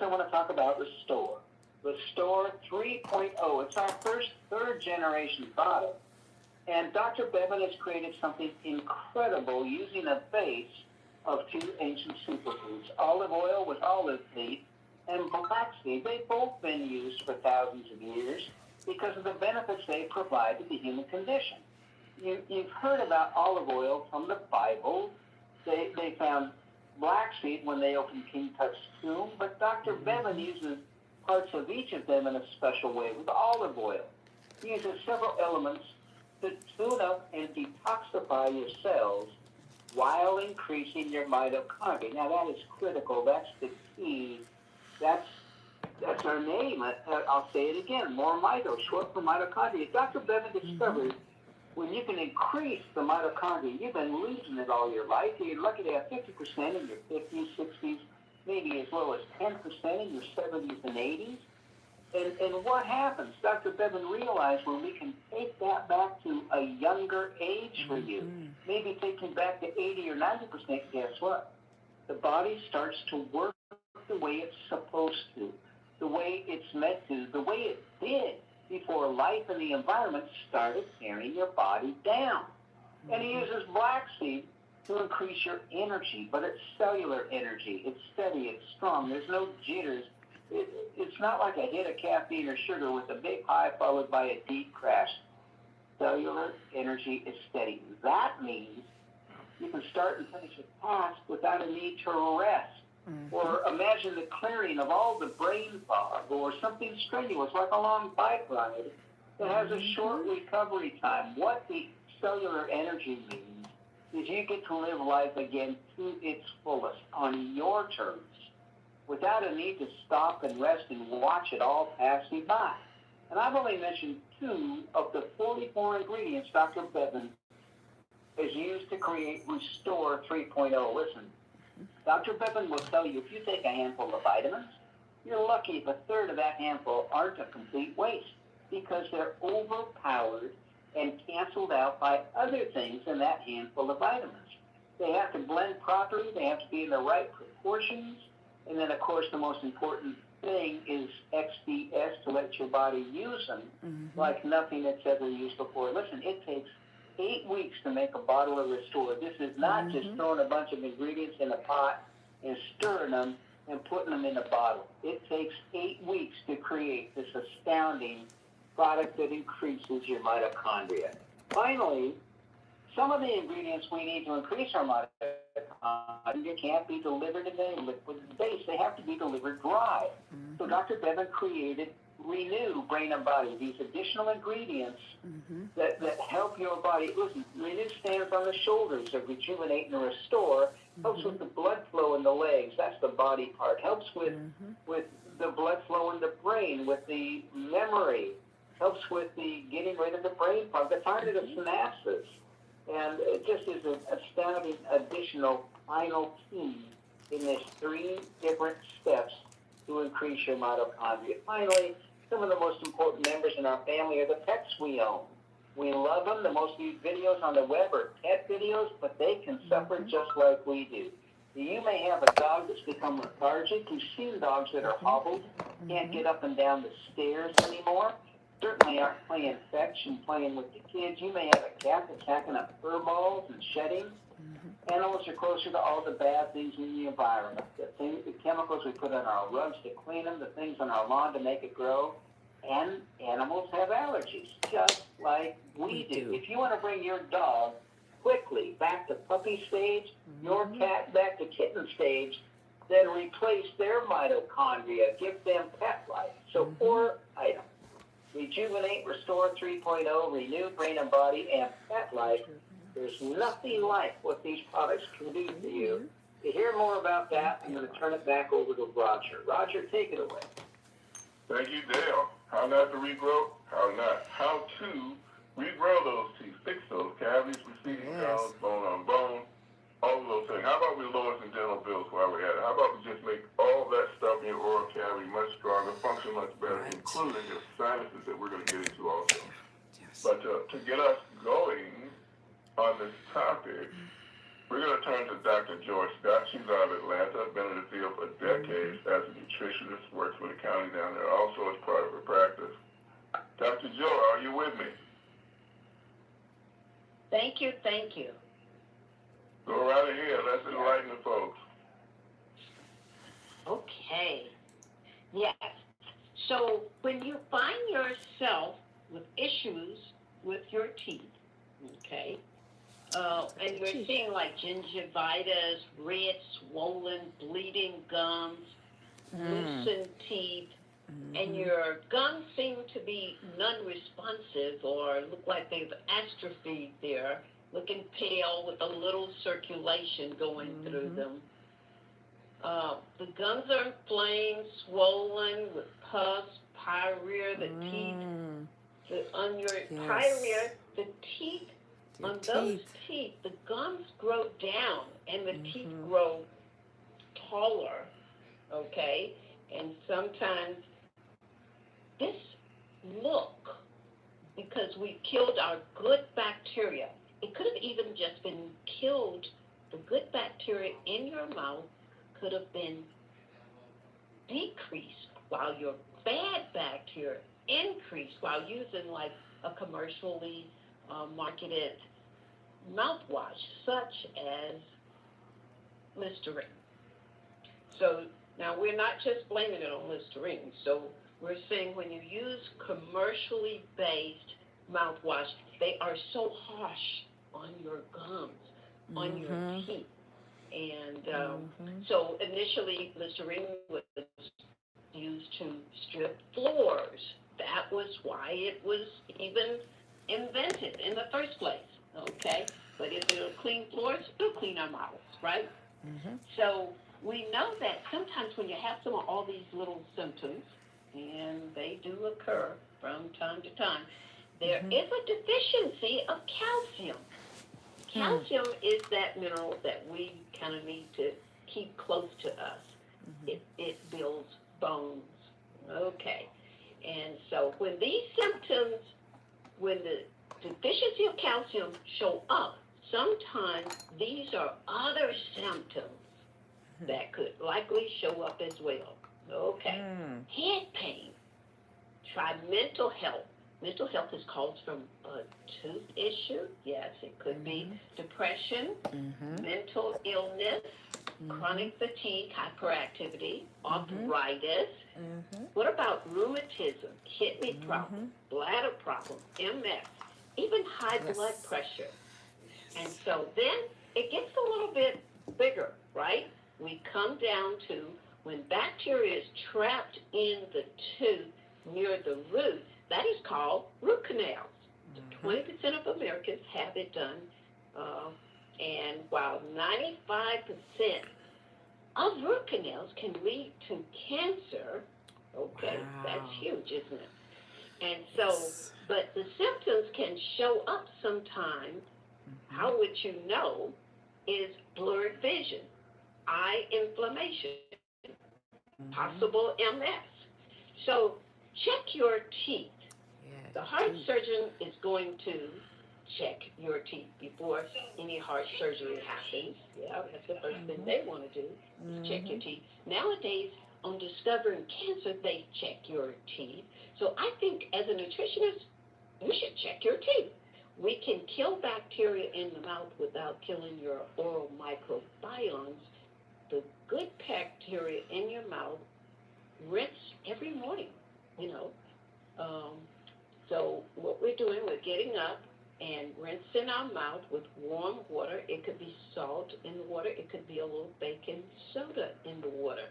I want to talk about Restore. Restore 3.0. It's our first third-generation product. And Dr. Bevan has created something incredible using a base of two ancient superfoods, olive oil with olive leaf and flaxseed. They've both been used for thousands of years because of the benefits they provide to the human condition. You've heard about olive oil from the Bible. They found flaxseed when they opened King Tut's tomb, but Dr. Bevan uses parts of each of them in a special way. With olive oil, he uses several elements to tune up and detoxify your cells while increasing your mitochondria. Now, that is critical. That's the key. That's our name. I'll say it again. MoreMito, short for mitochondria. Dr. Bevan discovered when you can increase the mitochondria, you've been losing it all your life. You're lucky to have 50% in your 50s, 60s, maybe as low as 10% in your 70s and 80s. And what happens? Dr. Bevan realized when we can take that back to a younger age for you, maybe take you back to 80 or 90%, guess what? The body starts to work the way it's supposed to, the way it's meant to, the way it did before life and the environment started tearing your body down. And he uses flaxseed to increase your energy, but it's cellular energy. It's steady, it's strong, there's no jitters. It's not like a hit of caffeine or sugar with a big high followed by a deep crash. Cellular energy is steady. That means you can start and finish a task without a need to rest. Or imagine the clearing of all the brain fog or something strenuous like a long bike ride that has a short recovery time. What the cellular energy means is you get to live life again to its fullest on your terms, without a need to stop and rest and watch it all pass you by. And I've only mentioned 2 of the 44 ingredients Dr. Bevan has used to create Restore 3.0. Listen, Dr. Bevan will tell you if you take a handful of vitamins, you're lucky if a third of that handful aren't a complete waste because they're overpowered and canceled out by other things in that handful of vitamins. They have to blend properly. They have to be in the right proportions. And then, of course, the most important thing is XDS to let your body use them like nothing it's ever used before. Listen, it takes 8 weeks to make a bottle of Restore. This is not just throwing a bunch of ingredients in a pot and stirring them and putting them in a bottle. It takes 8 weeks to create this astounding product that increases your mitochondria. Finally, some of the ingredients we need to increase our mitochondria can't be delivered in a liquid base. They have to be delivered dry. So Dr. Bevan created Renew, Brain and Body, these additional ingredients that help your body. Listen, Renew stands on the shoulders of rejuvenate and restore, helps with the blood flow in the legs, that's the body part, helps with the blood flow in the brain, with the memory, helps with the getting rid of the brain fog, the target of synapses. And it just is an astounding additional final key in this 3 different steps to increase your mitochondria. Finally, some of the most important members in our family are the pets we own. We love them. The most viewed videos on the web are pet videos, but they can suffer just like we do. You may have a dog that's become lethargic. You've seen dogs that are hobbled, can't get up and down the stairs anymore. Certainly aren't playing fetch and playing with the kids. You may have a cat that's hacking up fur balls and shedding. Animals are closer to all the bad things in the environment. The chemicals we put on our rugs to clean them, the things on our lawn to make it grow. And animals have allergies, just like we do. If you want to bring your dog quickly back to puppy stage, your cat back to kitten stage, then replace their mitochondria. Give them Petlife. So 4 items. Rejuvenate, Restore 3.0, Renew, Brain and Body, and Petlife. There's nothing like what these products can do for you. To hear more about that, I'm going to turn it back over to Roger. Roger, take it away. Thank you, Dale. How not to regrow? How not? How to regrow those teeth, fix those cavities, receding crowns, bone on bone, all of those things. How about we lower some dental bills while we're at it? How about we just make all that stuff in your oral cavity much stronger, function much better, including the sinuses that we're going to get into also. But to get us going on this topic, we're going to turn to Dr. Joy Scott. She's out of Atlanta, been in the field for decades as a nutritionist, works with the county down there, also as part of her practice. Dr. Joy, are you with me? Thank you, thank you. Go right ahead. Let's enlighten the folks. Okay. Yes. So when you find yourself with issues with your teeth, okay, and you're seeing like gingivitis, red, swollen, bleeding gums, loosened teeth, and your gums seem to be non-responsive or look like they've atrophied there, looking pale with a little circulation going through them. The gums are inflamed, swollen with pus, pyorrhea, the teeth, on your pyorrhea, the teeth, on those teeth, the gums grow down and the teeth grow taller, okay? And sometimes this look, because we killed our good bacteria, it could have even just been killed, the good bacteria in your mouth could have been decreased while your bad bacteria increased while using like a commercially marketed mouthwash such as Listerine. So now we're not just blaming it on Listerine. So we're saying when you use commercially based mouthwash, they are so harsh on your gums, on your teeth. And so initially, Listerine was used to strip floors. That was why it was even invented in the first place, okay? But if it'll clean floors, it'll clean our mouths, right? So we know that sometimes when you have some of all these little symptoms, and they do occur from time to time, there is a deficiency of calcium. Calcium is that mineral that we kind of need to keep close to us. It builds bones. Okay. And so when these symptoms, when the deficiency of calcium show up, sometimes these are other symptoms that could likely show up as well. Okay. Head pain. Try mental health. Mental health is caused from a tooth issue. Yes, it could be depression, mental illness, chronic fatigue, hyperactivity, arthritis. What about rheumatism, kidney problems, bladder problems, MS, even high blood pressure? And so then it gets a little bit bigger, right? We come down to when bacteria is trapped in the tooth near the root, that is called root canals. 20% of Americans have it done, and while 95% of root canals can lead to cancer, okay, that's huge, isn't it? And so, but the symptoms can show up sometime. How would you know? Is blurred vision, eye inflammation, possible MS. So check your teeth. The heart surgeon is going to check your teeth before any heart surgery happens. Yeah, that's the first thing they want to do, is check your teeth. Nowadays, on discovering cancer, they check your teeth. So I think as a nutritionist, you should check your teeth. We can kill bacteria in the mouth without killing your oral microbiomes. The good bacteria in your mouth, rinse every morning, you know. So what we're doing, we're getting up and rinsing our mouth with warm water. It could be salt in the water. It could be a little baking soda in the water.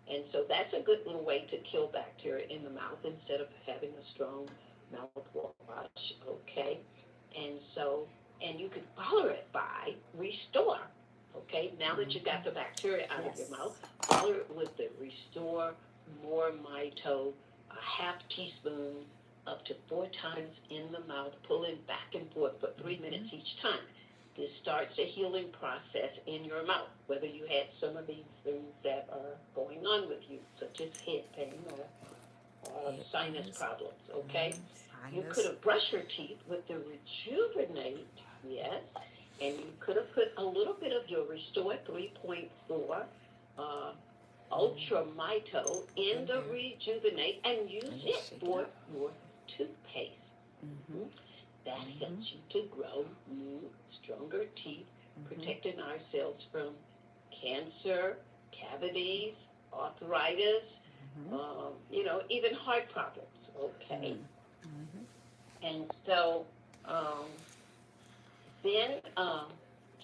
And so that's a good little way to kill bacteria in the mouth instead of having a strong mouthwash, okay? And so, and you could follow it by Restore, okay? Now that you've got the bacteria out of your mouth, follow it with the Restore MoreMito, a half teaspoon up to 4 times in the mouth, pulling back and forth for 3 minutes each time. This starts a healing process in your mouth, whether you had some of these things that are going on with you, such as head pain or sinus problems, okay? You could have brushed your teeth with the Rejuvenate, yes, and you could have put a little bit of your Restore 3.4 UltraMito in the Rejuvenate and use it for your toothpaste. Mm-hmm. That helps you to grow new, stronger teeth, protecting ourselves from cancer, cavities, arthritis, even heart problems. Okay. And so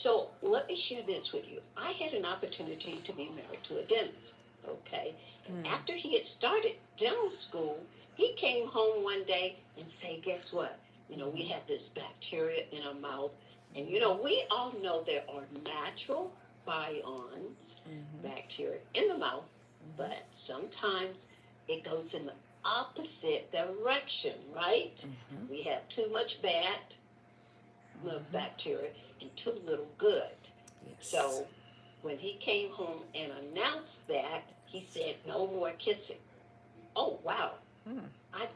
so let me share this with you. I had an opportunity to be married to a dentist. Okay. And after he had started dental school, he came home one day and said, guess what? We have this bacteria in our mouth. And, we all know there are natural bions, bacteria in the mouth, but sometimes it goes in the opposite direction, right? We have too much bad bacteria and too little good. Yes. So when he came home and announced that, he said, no more kissing. Oh, wow. I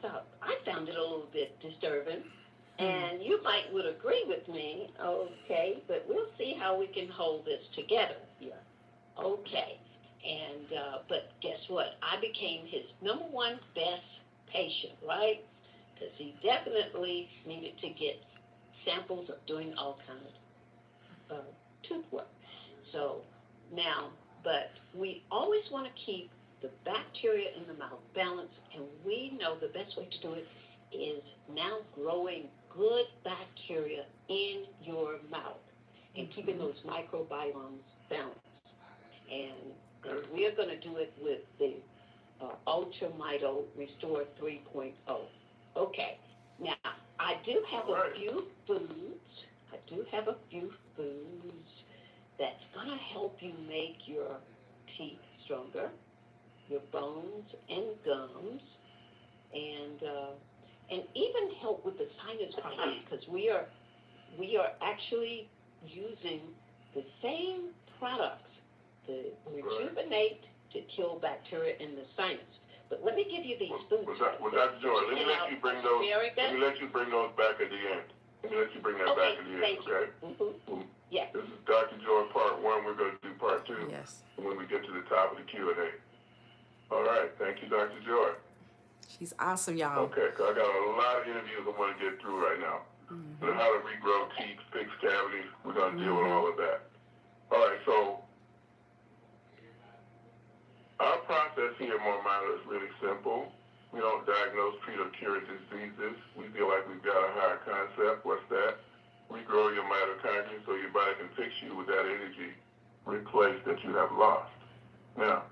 found it a little bit disturbing. And you would agree with me, okay, but we'll see how we can hold this together here. Okay. And, but guess what? I became his number one best patient, right? Because he definitely needed to get samples of doing all kinds of tooth work. So now, but we always want to keep the bacteria in the mouth balanced, and we know the best way to do it is now growing good bacteria in your mouth and keeping those microbiomes balanced. And we are going to do it with the UltraMito Restore 3.0. Okay. Now, I do have a few foods. That's going to help you make your teeth stronger, your bones and gums, and even help with the sinus problems, because we are actually using the same products, the Rejuvenate to kill bacteria in the sinus. But let me give you these foods. Well, Dr. Joy, let me let you bring those back at the end. Let me let you bring that back at the end, okay? Yes. This is Dr. Joy part 1. We're going to do part 2 when we get to the top of the Q&A. All right. Thank you, Dr. Joy. She's awesome, y'all. Okay, because I got a lot of interviews I want to get through right now. And how to regrow teeth, fix cavities. We're going to deal with all of that. All right, so our process here at MoreMito is really simple. We don't diagnose, treat, or cure diseases. We feel like we've got a higher concept. What's that? Regrow your mitochondria so your body can fix you with that energy replaced that you have lost. Now,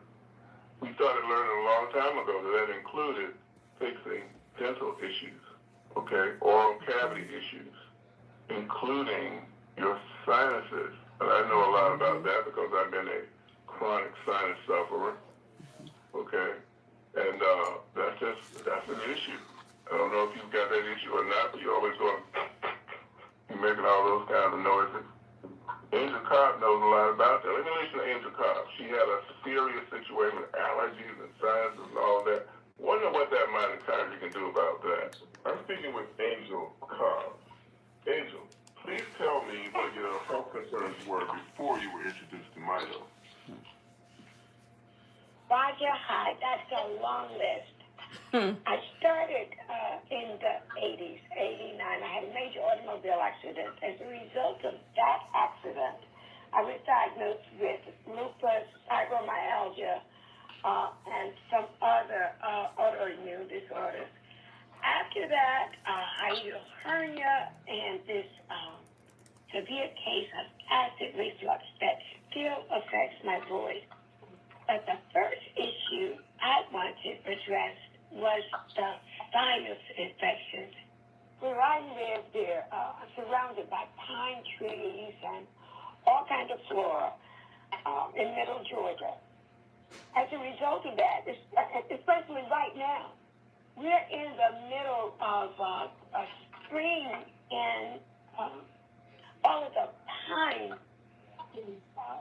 we started learning a long time ago that included fixing dental issues, okay, oral cavity issues, including your sinuses. And I know a lot about that because I've been a chronic sinus sufferer, okay? And that's an issue. I don't know if you've got that issue or not, but you're always going, you're making all those kinds of noises. Angel Cobb knows a lot about that. Let me listen to Angel Cobb. She had a serious situation with allergies and sinuses and all that. Wonder what that mitochondria can do about that. I'm speaking with Angel Cobb. Angel, please tell me what your health concerns were before you were introduced to Mito. Roger, hi. That's a long list. I started in the 80s, 89. I had a major automobile accident. As a result of that accident, I was diagnosed with lupus, fibromyalgia, and some other autoimmune disorders. After that, hiatal hernia and this severe case of acid reflux that still affects my voice. But the first issue I wanted addressed was the sinus infections. Where I live there, surrounded by pine trees and all kinds of flora in middle Georgia. As a result of that, especially right now, we're in the middle of a spring and all of the pine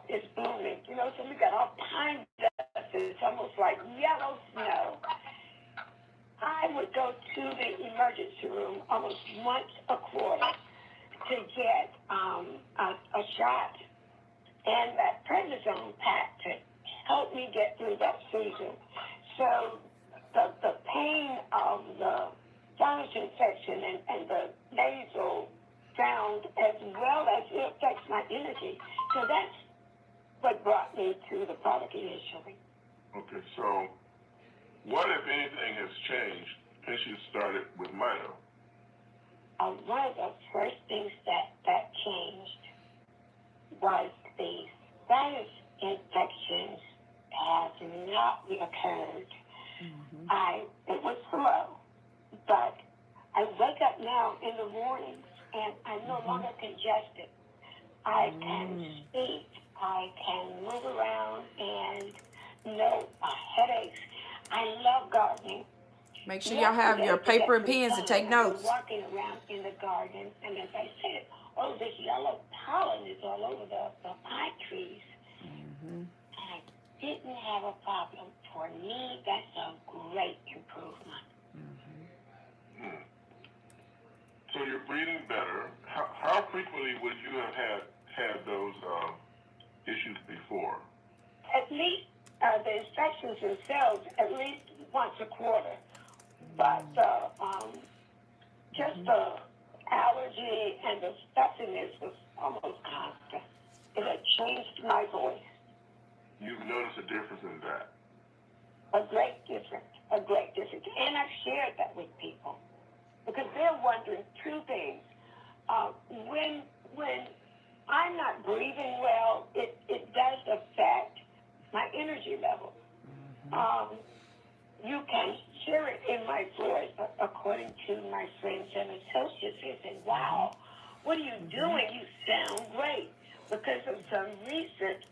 is blooming. So we got all pine dust. It's almost like yellow snow. I would go to the emergency room almost once a quarter to get a shot and that prednisone pack to help me get through that season. So the pain of the sinus infection and the nasal sound, as well as it affects my energy. So that's what brought me to the product initially. Okay, so what, if anything, has changed since you started with Mito? One of the first things that changed was the sinus infections have not reoccurred. It was slow, but I wake up now in the mornings and I'm no longer congested. I can speak, I can move around, and no headaches. I love gardening. Make sure y'all have your paper and pens to take notes. Walking around in the garden, and as I said, this yellow pollen is all over the pine trees. And I didn't have a problem. For me, that's a great improvement. So you're breathing better. How frequently would you have had those issues before? At least the infections themselves, at least once a quarter. But just the allergy and the stuffiness was almost constant. It had changed my voice. You've noticed a difference in that? A great difference. And I've shared that with people because they're wondering two things. When I'm not breathing well, it does affect my energy level. You can hear it in my voice, according to my friends and associates. They say, wow, what are you doing? You sound great. Because of some recent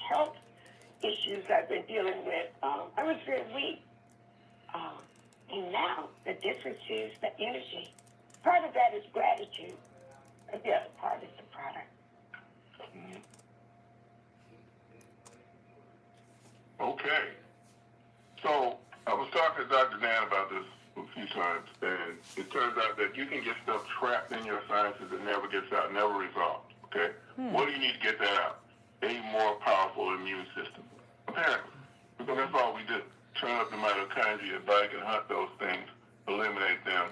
health issues I've been dealing with, I was very weak. And now the difference is the energy. Part of that is gratitude. And the other part is the product. Okay. So I was talking to Dr. Dan about this a few times, and it turns out that you can get stuff trapped in your sinuses that never gets out, never resolved. Okay? What do you need to get that out? A more powerful immune system, apparently. Because that's all we do. Turn up the mitochondria back and hunt those things, eliminate them,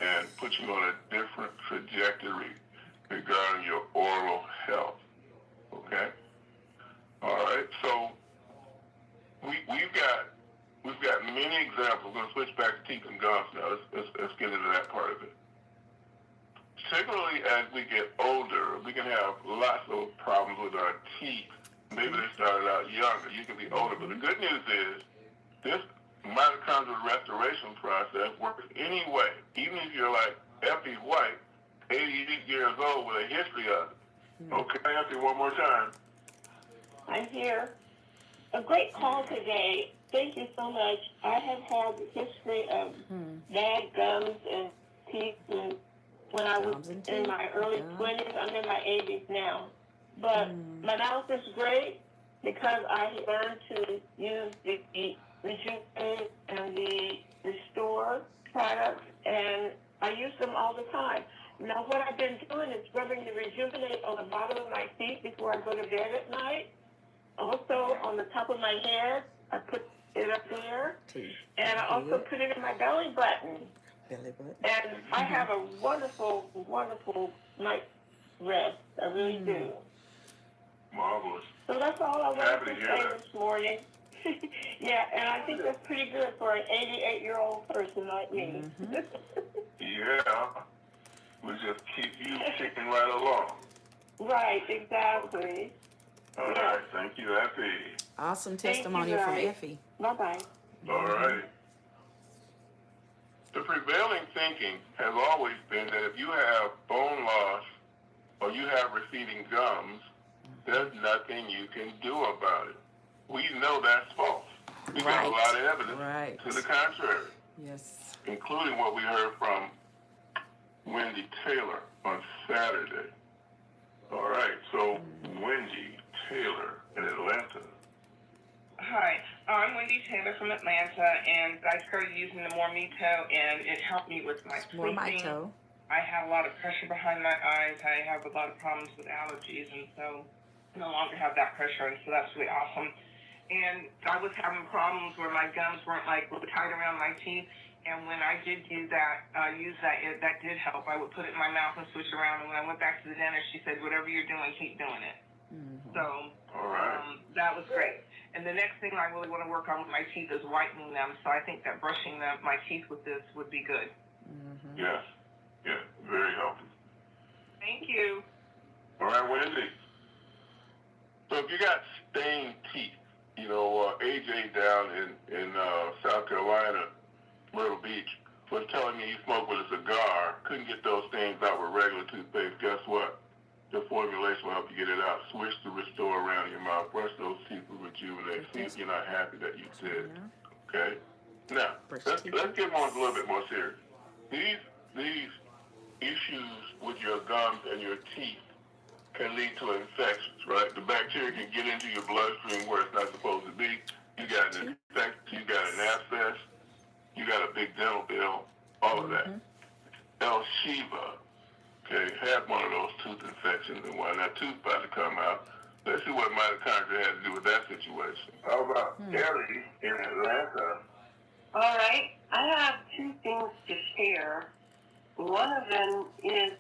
and put you on a different trajectory regarding your oral health. Okay? All right. So we've got many examples. We're going to switch back to teeth and gums now. Let's get into that part of it. Particularly as we get older, we can have lots of problems with our teeth. Maybe they started out younger. You can be older. But the good news is this mitochondrial restoration process works anyway. Even if you're like Effie White, 88 years old with a history of it. Okay, Effie, one more time. I'm here. A great call today. Thank you so much. I have had a history of bad gums and teeth when I was in my early 20s. I'm in my 80s now. But my mouth is great because I learned to use the Rejuvenate and the Restore products, and I use them all the time. Now, what I've been doing is rubbing the Rejuvenate on the bottom of my feet before I go to bed at night. Also, on the top of my head, I put it up there, and I also put it in my belly button. And I have a wonderful, wonderful night rest. I really do. Marvelous. So that's all I wanted to say this morning. Yeah, and I think that's pretty good for an 88-year-old person like me. Yeah. We just keep you ticking right along. Right, exactly. All right, thank you, Effie. Awesome testimony from Effie. Bye-bye. All right. The prevailing thinking has always been that if you have bone loss or you have receding gums, there's nothing you can do about it. We know that's false. We got a lot of evidence to the contrary. Yes. Including what we heard from Wendy Taylor on Saturday. All right, so Wendy Taylor in Atlanta. Hi, I'm Wendy Taylor from Atlanta, and I started using the MoreMito, and it helped me with my sleeping. MoreMito. I have a lot of pressure behind my eyes. I have a lot of problems with allergies, and so I no longer have that pressure, and so that's really awesome. And I was having problems where my gums weren't like really tight around my teeth. And when I did do that, that did help. I would put it in my mouth and switch around. And when I went back to the dentist, she said, "Whatever you're doing, keep doing it." Mm-hmm. So that was great. And the next thing I really want to work on with my teeth is whitening them. So I think that brushing my teeth with this would be good. Mm-hmm. Yes. Yeah. Very healthy. Thank you. All right, Wendy. So if you got stained teeth, AJ down in South Carolina, Myrtle Beach, was telling me he smoked with a cigar, couldn't get those stains out with regular toothpaste. Guess what? The formulation will help you get it out. Switch to Restore around in your mouth. Brush those teeth with Rejuvenate. See if you're not happy that you did. Okay? Now, let's get on a little bit more serious. These issues with your gums and your teeth can lead to infections, right? The bacteria can get into your bloodstream where it's not supposed to be. You got an infection, you got an abscess, you got a big dental bill, all of that. El Shiva, okay, had one of those tooth infections and when that tooth about to come out. Let's see what mitochondria had to do with that situation. How about Ellie in Atlanta? All right, I have two things to share. One of them is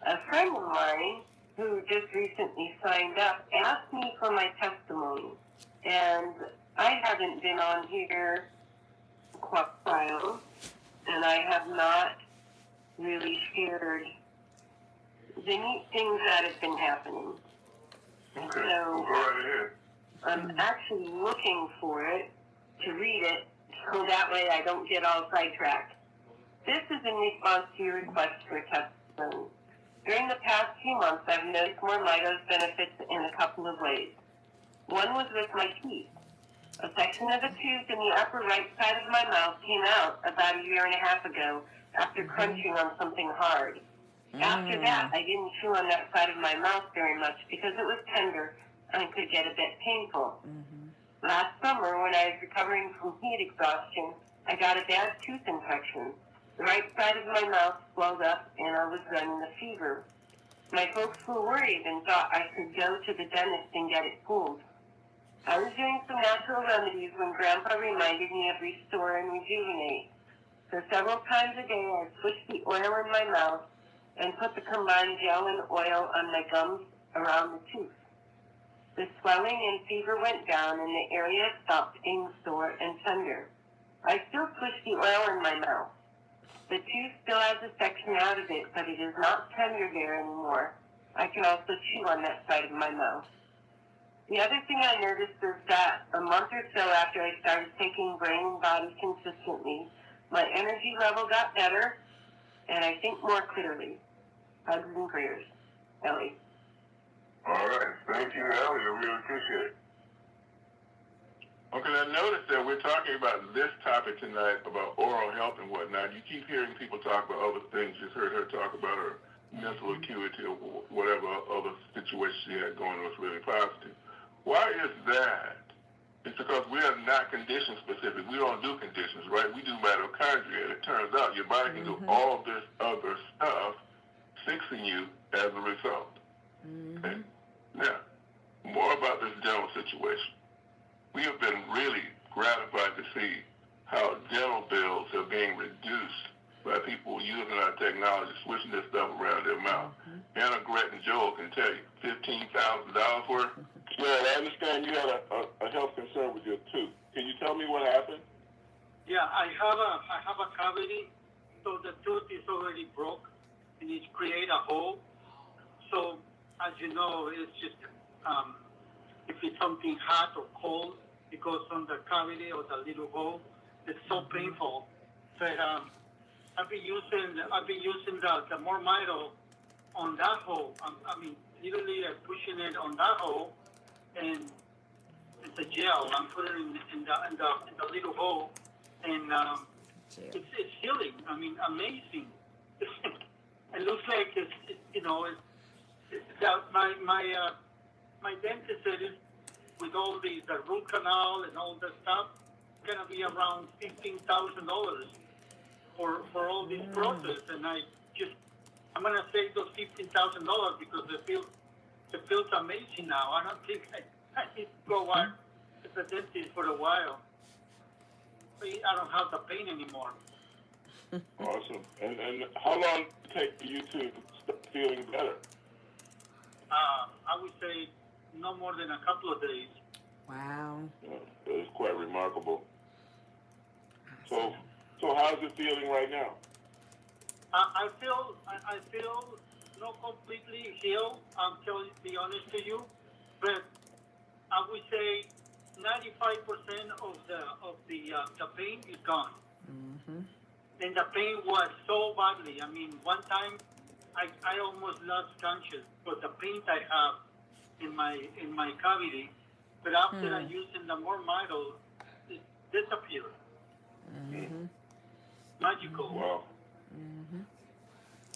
a friend of mine who just recently signed up asked me for my testimony. And I haven't been on here quite a while, and I have not really shared the neat things that have been happening. Okay, so go right ahead. I'm actually looking for it to read it, so that way I don't get all sidetracked. This is in response to your request for a testimony. During the past few months, I've noticed MoreMito's benefits in a couple of ways. One was with my teeth. A section of a tooth in the upper right side of my mouth came out about a year and a half ago after crunching on something hard. After that, I didn't chew on that side of my mouth very much because it was tender and could get a bit painful. Last summer, when I was recovering from heat exhaustion, I got a bad tooth infection. The right side of my mouth swelled up and I was running a fever. My folks were worried and thought I should go to the dentist and get it pulled. I was doing some natural remedies when Grandpa reminded me of Restore and Rejuvenate. So several times a day I switched the oil in my mouth and put the combined gel and oil on my gums around the tooth. The swelling and fever went down and the area stopped being sore and tender. I still push the oil in my mouth. The tooth still has a section out of it, but it is not tender there anymore. I can also chew on that side of my mouth. The other thing I noticed is that a month or so after I started taking brain and body consistently, my energy level got better, and I think more clearly. Hugs and prayers. Ellie. All right. Thank you, Ellie. I really appreciate it. Okay, I noticed that we're talking about this topic tonight about oral health and whatnot. You keep hearing people talk about other things. You just heard her talk about her mental acuity or whatever other situation she had going was really positive. Why is that? It's because we are not condition specific. We don't do conditions, right? We do mitochondria, and it turns out your body can do all this other stuff fixing you as a result. Okay? Now, more about this dental situation. We have been really gratified to see how dental bills are being reduced by people using our technology, switching this stuff around their mouth. Anna, Gret, and Joel can tell you, $15,000 worth. Yeah, I understand you had a health concern with your tooth. Can you tell me what happened? Yeah, I have a cavity, so the tooth is already broke, and it create a hole. So, as you know, it's just if it's something hot or cold, it goes on the cavity or the little hole. It's so painful. But I've been using the MoreMito on that hole. I mean, literally pushing it on that hole, and it's a gel. I'm putting it in the little hole, and it's healing. I mean, amazing. It looks like my dentist said it, with all the root canal and all that stuff, it's gonna be around $15,000 for all this process, and I just I'm gonna save those $15,000 because it feels amazing now. I don't think I need to go out to the dentist for a while. I don't have the pain anymore. Awesome. And how long did it take for you to start feeling better? I would say no more than a couple of days. Wow. That is quite remarkable. So how's it feeling right now? I feel not completely healed. To be honest to you, but I would say 95% of the pain is gone. Mm-hmm. And the pain was so badly. I mean, one time I almost lost conscious for the pain I have in my cavity. But after I using the MoreMito, it disappeared. Mm-hmm. Magical. Wow. Mm-hmm.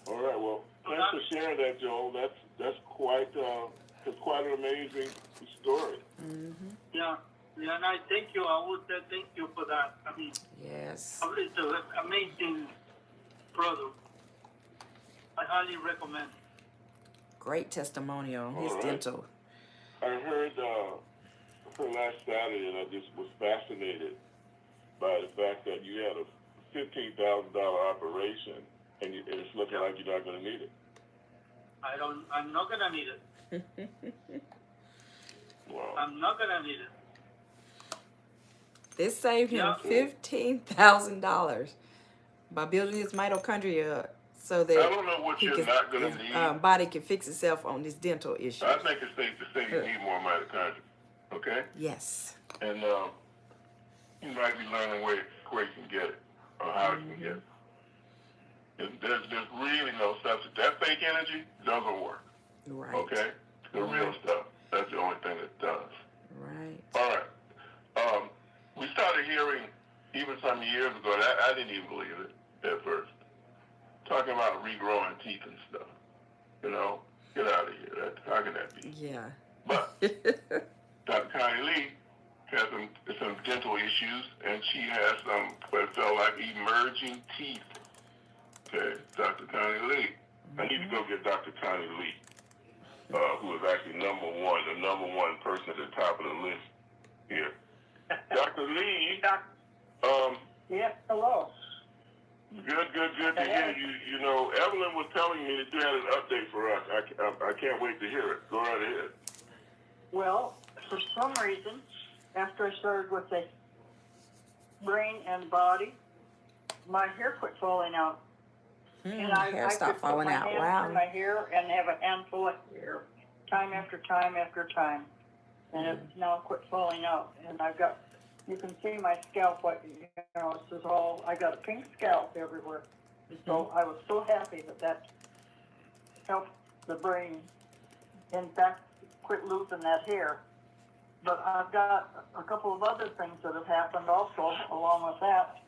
All right. Well, thanks for sharing that, Joel. That's quite an amazing story. Mm-hmm. Yeah, and I thank you. I would say thank you for that. I mean, Yes. it's an amazing product. I highly recommend. Great testimonial. All His right. dental. I heard last Saturday, and I just was fascinated by the fact that you had a $15,000 operation, and it's looking like you're not going to need it. I'm not gonna need it. Wow. I'm not gonna need it. This saved him Yeah. $15,000 by building his mitochondria up so I that don't know what you're not going his to need. body can fix itself on his dental issues. I think it's safe to say you need more mitochondria. Okay? Yes. And you might be learning where you can get it or how you can get it. There's really no substance. That fake energy doesn't work. Right. Okay? The real stuff. That's the only thing that does. Right. All right. We started hearing, even some years ago, and I didn't even believe it at first, talking about regrowing teeth and stuff. You know, get out of here. How can that be? Yeah. But Dr. Connie Lee has some dental issues, and she has some what felt like emerging teeth. Okay, Dr. Connie Lee. I need to go get Dr. Connie Lee, who is actually the number one person at the top of the list here. Dr. Lee. Yes, hello. Good to hear you. You know, Evelyn was telling me that you had an update for us. I can't wait to hear it. Go right ahead. Well, for some reason, after I started with the brain and body, my hair quit falling out. And Hair stopped falling out. Wow. In my hair and have a handful of hair, time after time after time, and it's now quit falling out. And you can see my scalp. It's just all. I got a pink scalp everywhere. So I was so happy that helped the brain, in fact, quit losing that hair. But I've got a couple of other things that have happened also along with that.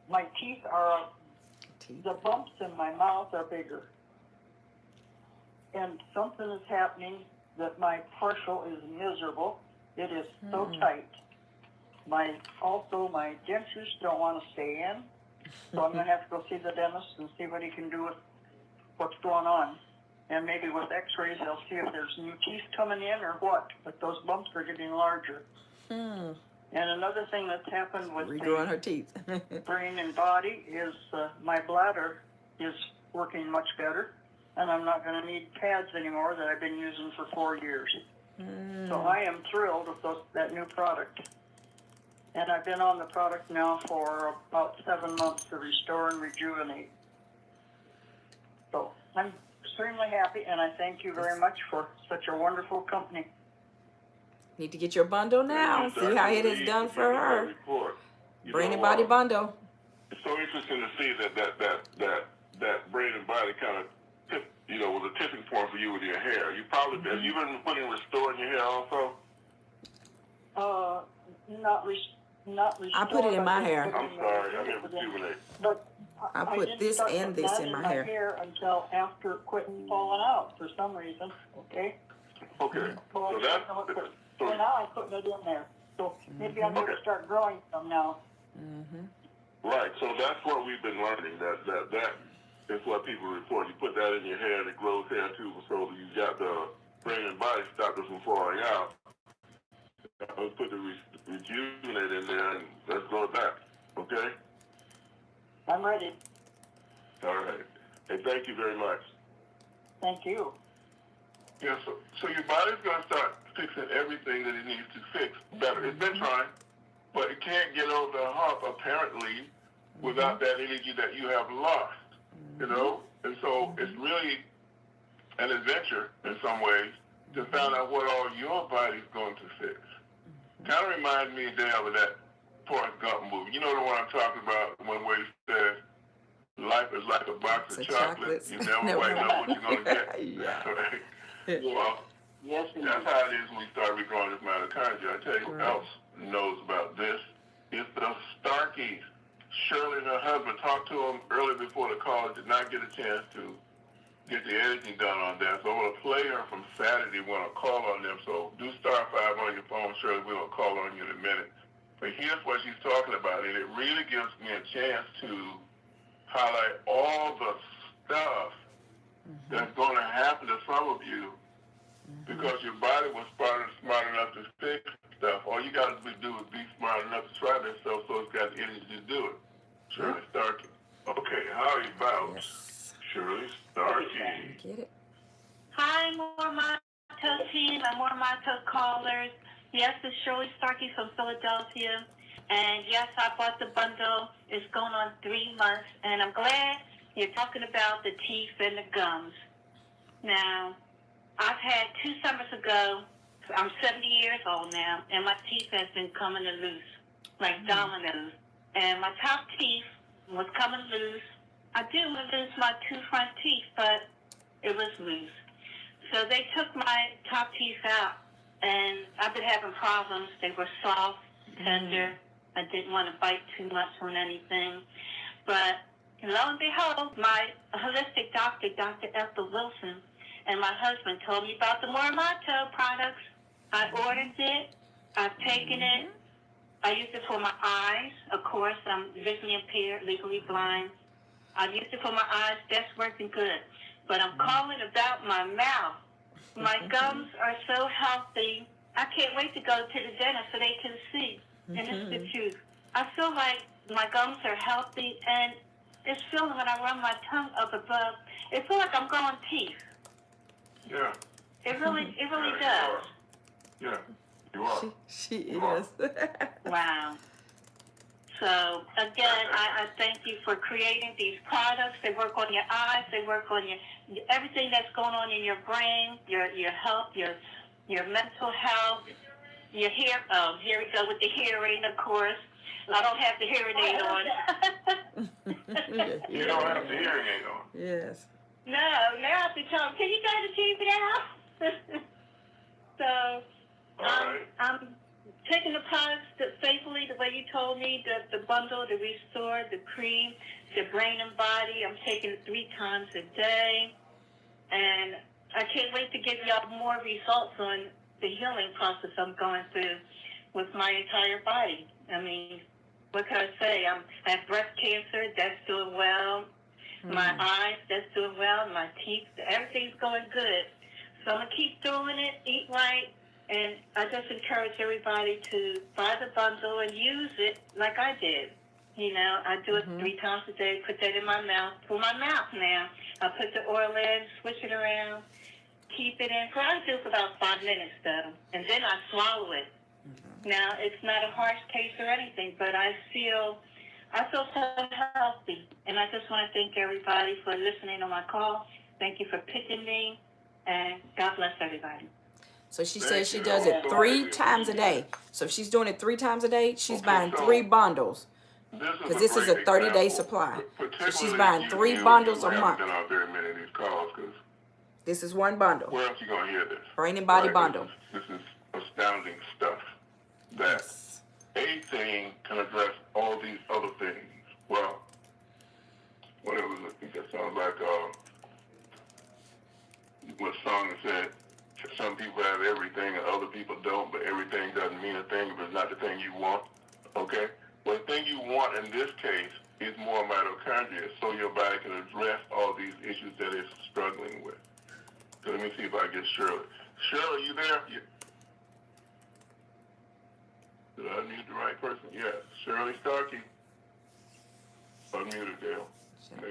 My teeth are, the bumps in my mouth are bigger. And something is happening that my partial is miserable. It is so tight. My dentures don't want to stay in. So I'm going to have to go see the dentist and see what he can do with what's going on. And maybe with x-rays, they'll see if there's new teeth coming in or what. But those bumps are getting larger. And another thing that's happened with regrowing her teeth. brain and body is my bladder is working much better, and I'm not going to need pads anymore that I've been using for 4 years. So I am thrilled with that new product. And I've been on the product now for about 7 months to restore and rejuvenate. So I'm extremely happy, and I thank you very much for such a wonderful company. Need to get your bundle now. See how it is done for her. Brain and body bundle. It's so interesting to see that brain and body kind of, was a tipping point for you with your hair. You probably have you been putting restore in your hair also? Not restore. I put it in my hair. I'm sorry, I meant rejuvenate. But I put this and this in my hair. Until after it quit falling out for some reason. Okay. Okay. So that's. So now I'm putting it in there. So maybe I'm going to start growing some now. Right. So that's what we've been learning. That is what people report. You put that in your hair, and it grows hair too. So you got the brain and body stop it from falling out. Let's put the rejuvenate in there, and let's grow it back. Okay. I'm ready. All right. Hey, thank you very much. Thank you. Yeah. So your body's gonna start fixing everything that it needs to fix better. It's been trying, but it can't get over the hump apparently without that energy that you have lost. You know, and so it's really an adventure in some ways to find out what all your body's going to fix. Kind of reminds me, Dale, of that Forrest Gump movie. You know the one I'm talking about, one where he says, life is like a box of chocolates. You never quite know what you're going to get. Yeah. Right? Well, Yes, indeed. that's how it is when we start regrowing this mitochondria. I tell you who else knows about this. It's the Starkeys. Shirley and her husband talked to them early before the call, did not get a chance to get the editing done on that. So I'm going to play her from Saturday when I call on them. So do star 5 on your phone, Shirley. We're going to call on you in a minute. But here's what she's talking about. And it really gives me a chance to highlight all the stuff that's going to happen to some of you because your body was smart enough to fix stuff. All you got to do is be smart enough to try this stuff so it's got the energy to do it. Shirley Starkey. Okay, how about Shirley Starkey? Get it? Hi, MoreMito team and MoreMito callers. Yes, it's Shirley Starkey from Philadelphia. And yes, I bought the bundle. It's going on 3 months. And I'm glad you're talking about the teeth and the gums. Now, I've had 2 summers ago, I'm 70 years old now, and my teeth has been coming loose, like dominoes. And my top teeth was coming loose. I did lose my 2 front teeth, but it was loose. So they took my top teeth out, and I've been having problems. They were soft, tender. I didn't want to bite too much on anything. But lo and behold, my holistic doctor, Dr. Ethel Wilson, and my husband told me about the MoreMito products. I ordered it. I've taken it. I use it for my eyes. Of course, I'm visually impaired, legally blind. I've used it for my eyes. That's working good. But I'm calling about my mouth. My gums are so healthy. I can't wait to go to the dentist so they can see. And it's the truth. I feel like my gums are healthy, and it's feeling when I run my tongue up above. It feels like I'm growing teeth. Yeah. It really does. Yeah, you are. She is. Wow. So, again, I thank you for creating these products. They work on your eyes. They work on your everything that's going on in your brain, your health, your mental health, your hair. Oh, here we go with the hearing, of course. I don't have the hearing aid on. You don't have the hearing aid on. Yes. No, now I have to tell them, can you guys achieve it out? So, I'm taking the products faithfully the way you told me, the bundle, the restore, the cream, the brain and body. I'm taking it 3 times a day. And I can't wait to give y'all more results on the healing process I'm going through with my entire body. I mean, what can I say? I have breast cancer. That's doing well. My eyes, that's doing well. My teeth, everything's going good. So I'm going to keep doing it, eat right, and I just encourage everybody to buy the bundle and use it like I did. You know, I do it 3 times a day, put that in my mouth, for my mouth now. I put the oil in, switch it around, keep it in. I do it for about 5 minutes, though, and then I swallow it. Now, it's not a harsh taste or anything, but I feel so healthy, and I just want to thank everybody for listening on my call. Thank you for picking me, and God bless everybody. So she says she does it 3 times a day. So if she's doing it 3 times a day, she's buying 3 bundles. Because this is a 30-day supply. So she's buying 3 bundles a month. This is 1 bundle. Where else you gonna hear this? Brain and body bundle. This is astounding stuff. That a thing can address all these other things. Well, whatever. I think that sounds like what song said. Some people have everything and other people don't, but everything doesn't mean a thing if it's not the thing you want. Okay? One thing you want in this case is more mitochondria so your body can address all these issues that it's struggling with. So let me see if I get Shirley. Shirley, you there? Did I unmute the right person? Yes. Shirley Starkey. Unmuted, Dale.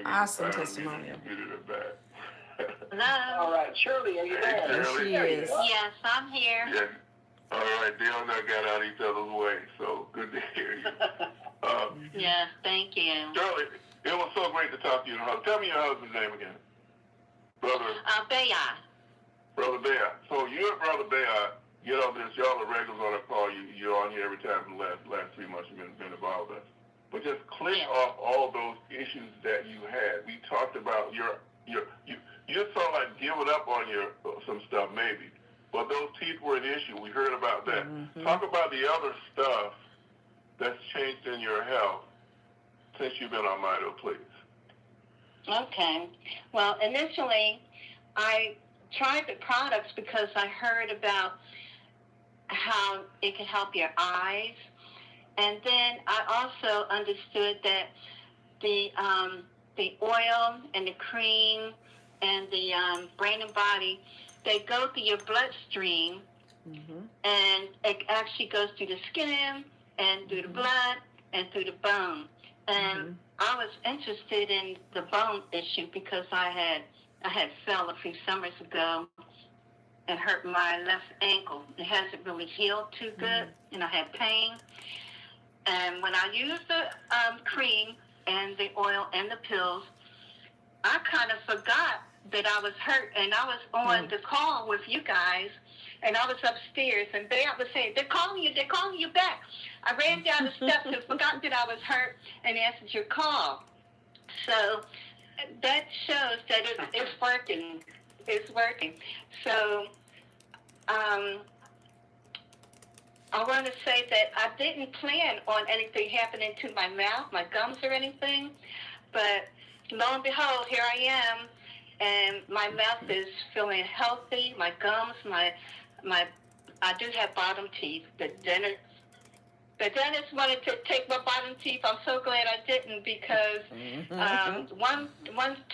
Awesome testimony. Muted her back. Hello? All right, Shirley, are you there? Hey, There Shirley. she There you is. are. Yes, I'm here. Yeah. All right, Dale and I got out each other's way, so good to hear you. Yes, thank you. Shirley, it was so great to talk to you. Tell me your husband's name again. Brother Bayard. Brother Bear. So you and Brother Bear, you know this, y'all are regulars on the call. You're on here every time for the last 3 months you've been involved with us. But just click off all those issues that you had. We talked about you sort of like giving up on some stuff maybe. But those teeth were an issue. We heard about that. Mm-hmm. Talk about the other stuff that's changed in your health since you've been on Mito, please. Okay. Well, initially, I tried the products because I heard about how it could help your eyes. And then I also understood that the oil and the cream and the brain and body, they go through your bloodstream, and it actually goes through the skin and through the blood and through the bone. And I was interested in the bone issue because I had fell a few summers ago and hurt my left ankle. It hasn't really healed too good, and I had pain. And when I used the cream and the oil and the pills, I kind of forgot that I was hurt, and I was on the call with you guys, and I was upstairs, and they was saying, they're calling you back. I ran down the steps and forgot that I was hurt and answered your call. So that shows that it's working. It's working. So I want to say that I didn't plan on anything happening to my mouth, my gums or anything, but lo and behold, here I am, and my mouth is feeling healthy, my gums, I do have bottom teeth. The dentist wanted to take my bottom teeth. I'm so glad I didn't because one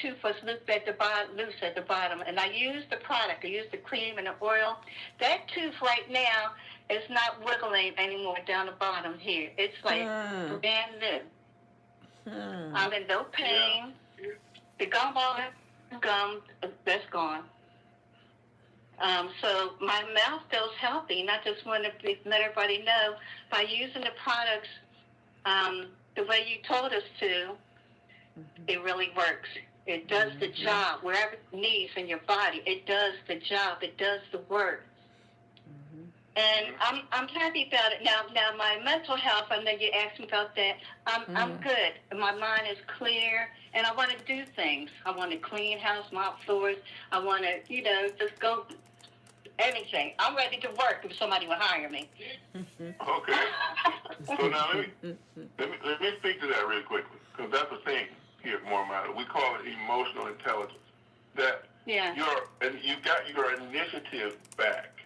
tooth was loose at the bottom, and I used the product. I used the cream and the oil. That tooth right now is not wiggling anymore down the bottom here. It's like brand new. I'm in no pain. The gum, that's gone. So my mouth feels healthy, and I just want to let everybody know by using the products the way you told us to, it really works. It does the job. Wherever it needs in your body, it does the job. It does the work. And I'm happy about it. Now my mental health, I know you asked me about that. I'm good. My mind is clear, and I want to do things. I want to clean house, mop floors. I want to, just go anything. I'm ready to work if somebody will hire me. Okay. So now let me speak to that real quickly, because that's a thing here at MoreMito. We call it emotional intelligence. That you got your initiative back,